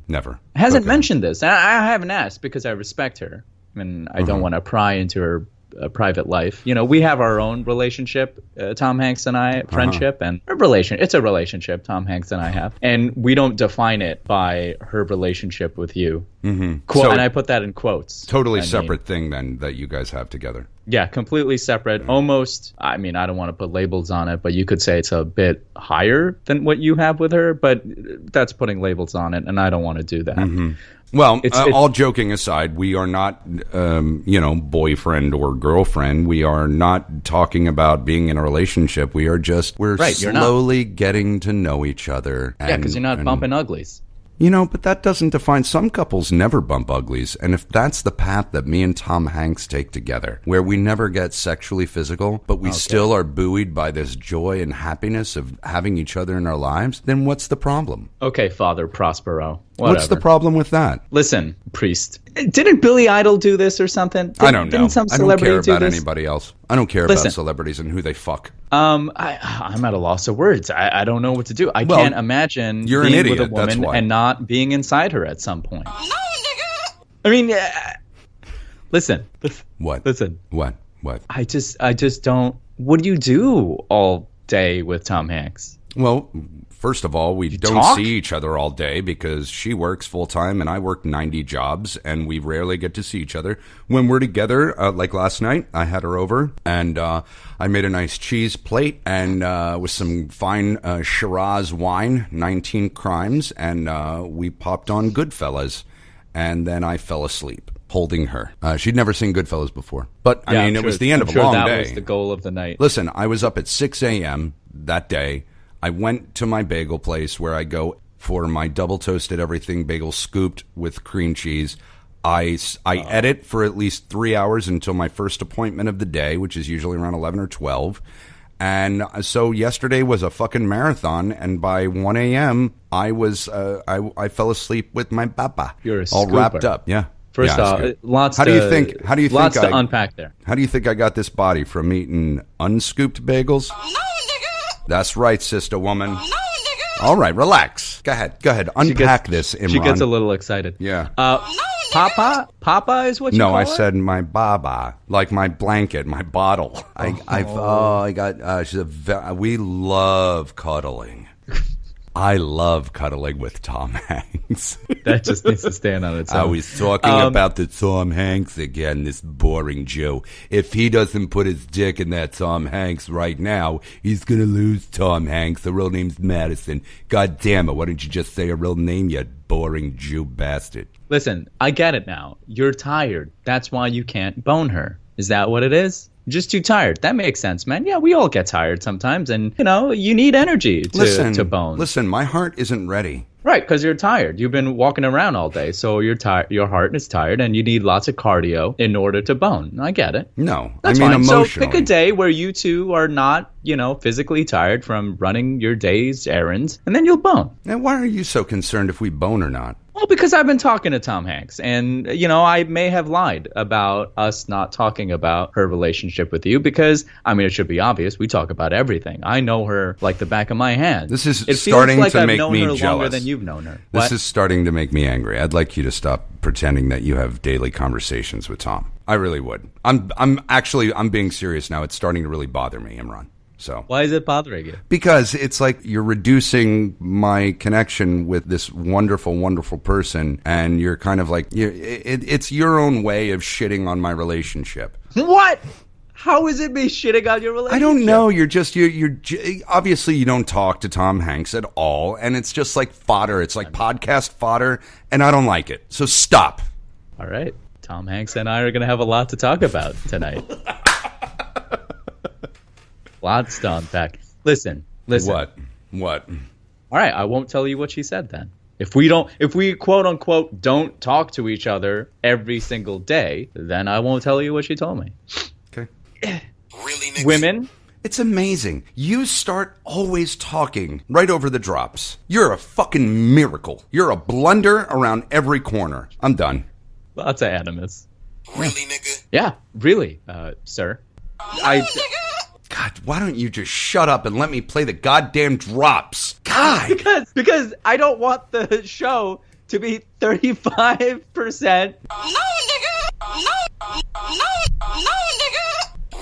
Never. hasn't Okay. mentioned this. And I haven't asked because I respect her. And I don't want to pry into her private life. You know, we have our own relationship, Tom Hanks and I, friendship, and it's a relationship Tom Hanks and I have. And we don't define it by her relationship with you. Mm-hmm. So- and I put that in quotes. Totally I mean, separate thing, then, that you guys have together. Yeah, completely separate. Almost, I mean, I don't want to put labels on it, but you could say it's a bit higher than what you have with her, but that's putting labels on it, and I don't want to do that. Well, It's- all joking aside, we are not, boyfriend or girlfriend. We are not talking about being in a relationship. We're Right, you're not. slowly getting to know each other. Yeah, because you're not bumping uglies. But that doesn't define. Some couples never bump uglies. And if that's the path that me and Tom Hanks take together, where we never get sexually physical, but we still are buoyed by this joy and happiness of having each other in our lives, then what's the problem? Okay, Father Prospero. Whatever. What's the problem with that? Listen, priest. Didn't Billy Idol do this or something? I don't know. Didn't some I don't celebrity care do about this? anybody else. I don't care Listen. about celebrities and who they fuck. I'm at a loss of words. I don't know what to do. I Well, can't imagine you're an being idiot, with a that's woman why. and not being inside her at some point. I mean, listen. What? Listen. What? I just don't. What do you do all day with Tom Hanks? Well, first of all, we don't talk? see each other all day because she works full time and I work 90 jobs, and we rarely get to see each other. When we're together, like last night, I had her over and I made a nice cheese plate and with some fine Shiraz wine, 19 Crimes, and we popped on Goodfellas, and then I fell asleep holding her. She'd never seen Goodfellas before, but I mean, it was the end of a long that day. was the goal of the night. Listen, I was up at 6 a.m. that day. I went to my bagel place where I go for my double toasted everything bagel scooped with cream cheese. I edit for at least 3 hours until my first appointment of the day, which is usually around 11 or 12. And so yesterday was a fucking marathon, and by 1 a.m. I was I fell asleep with my papa. You're a all scooper. wrapped up. Yeah. First Yeah, off, scoop. lots. How do you to- think? How do you lots think to I unpack there? How do you think I got this body from eating unscooped bagels? That's right, sister woman. All right, relax. Go ahead. Unpack this, Imran. She gets a little excited. Yeah. Papa is what you No, call I her? said my baba, like my blanket, my bottle. We love cuddling. I love cuddling with Tom Hanks. That just needs to stand on its own. I was talking about the Tom Hanks again, this boring Joe. If he doesn't put his dick in that Tom Hanks right now, he's going to lose Tom Hanks. The real name's Madison. God damn it, why don't you just say a real name, you boring Jew bastard? Listen, I get it now. You're tired. That's why you can't bone her. Is that what it is? Just too tired. That makes sense, man. Yeah, we all get tired sometimes, and you need energy to bone. Listen, my heart isn't ready. Right, because you're tired. You've been walking around all day, so you're tired. Your heart is tired, and you need lots of cardio in order to bone. I get it. No, That's I mean fine. emotionally. So pick a day where you two are not, physically tired from running your day's errands, and then you'll bone. Now, why are you so concerned if we bone or not? Well, because I've been talking to Tom Hanks, and, I may have lied about us not talking about her relationship with you because, it should be obvious. We talk about everything. I know her like the back of my hand. This is it starting feels like to I've make known me her jealous. longer than you've known her. This is starting to make me angry. I'd like you to stop pretending that you have daily conversations with Tom. I really would. I'm being serious now. It's starting to really bother me, Imran. So why is it bothering you? Because it's like you're reducing my connection with this wonderful, wonderful person, and you're kind of like it's your own way of shitting on my relationship. What? How is it me shitting on your relationship? I don't know. You're obviously you don't talk to Tom Hanks at all, and it's just like fodder. It's like podcast fodder, and I don't like it. So stop. All right. Tom Hanks and I are going to have a lot to talk about tonight. Lots to unpack. Listen. What? All right, I won't tell you what she said then. If we quote unquote don't talk to each other every single day, then I won't tell you what she told me. Okay. Really, nigga? Women? It's amazing. You start always talking right over the drops. You're a fucking miracle. You're a blunder around every corner. I'm done. Lots of animus. Really, nigga? Yeah, really, sir. God, why don't you just shut up and let me play the goddamn drops? God! Because I don't want the show to be 35%. No, nigga!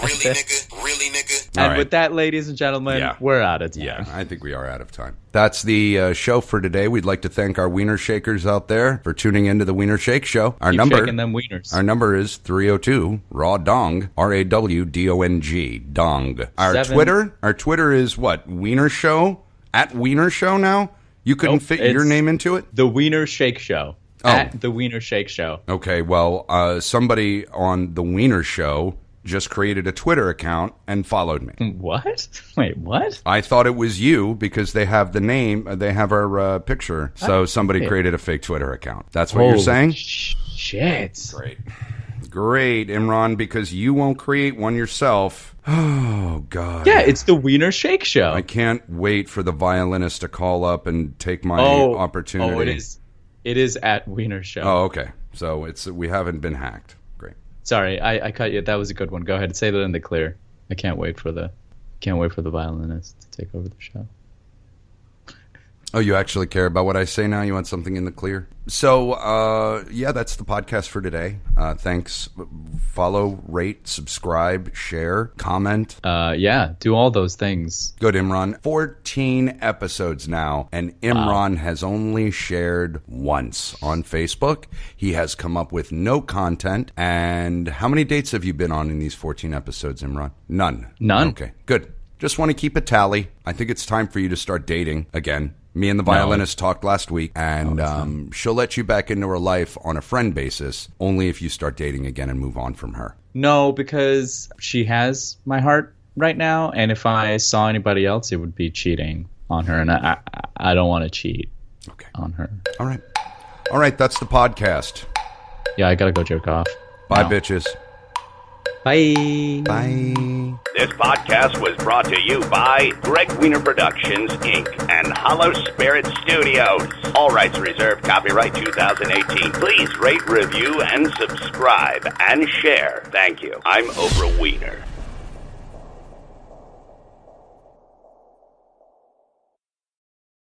Really, nigga? And right. with that, ladies and gentlemen, we're out of time. Yeah, I think we are out of time. That's the show for today. We'd like to thank our Wiener Shakers out there for tuning into the Wiener Shake Show. Keep shaking them wieners. Our number is 302-RAW-DONG, RAWDONG, dong. Our Twitter is what? Wiener Show? At Wiener Show now? You couldn't fit your name into it? The Wiener Shake Show. Oh. At the Wiener Shake Show. Okay, well, somebody on the Wiener Show just created a Twitter account and followed me. What? Wait, what? I thought it was you because they have the name, they have our picture. So somebody created a fake Twitter account. That's what you're saying? Shit. Great, Imran, because you won't create one yourself. Oh, God. Yeah, it's the Wiener Shake Show. I can't wait for the violinist to call up and take my opportunity. Oh, it is at Wiener Show. Oh, okay. So we haven't been hacked. Great. Sorry, I cut you. That was a good one. Go ahead, say that in the clear. I can't wait for the violinist to take over the show. Oh, you actually care about what I say now? You want something in the clear? So, that's the podcast for today. Thanks. Follow, rate, subscribe, share, comment. Do all those things. Good, Imran. 14 episodes now, and Imran has only shared once on Facebook. He has come up with no content. And how many dates have you been on in these 14 episodes, Imran? None. Okay, good. Just want to keep a tally. I think it's time for you to start dating again. Me and the violinist talked last week, and she'll let you back into her life on a friend basis, only if you start dating again and move on from her. No, because she has my heart right now, and if I saw anybody else, it would be cheating on her, and I don't want to cheat on her. All right, that's the podcast. Yeah, I gotta go jerk off. Bye, bitches. Bye. Bye. This podcast was brought to you by Gregg Wiener Productions, Inc. and Hollow Spirit Studios. All rights reserved. Copyright 2018. Please rate, review, and subscribe, and share. Thank you. I'm Oprah Wiener.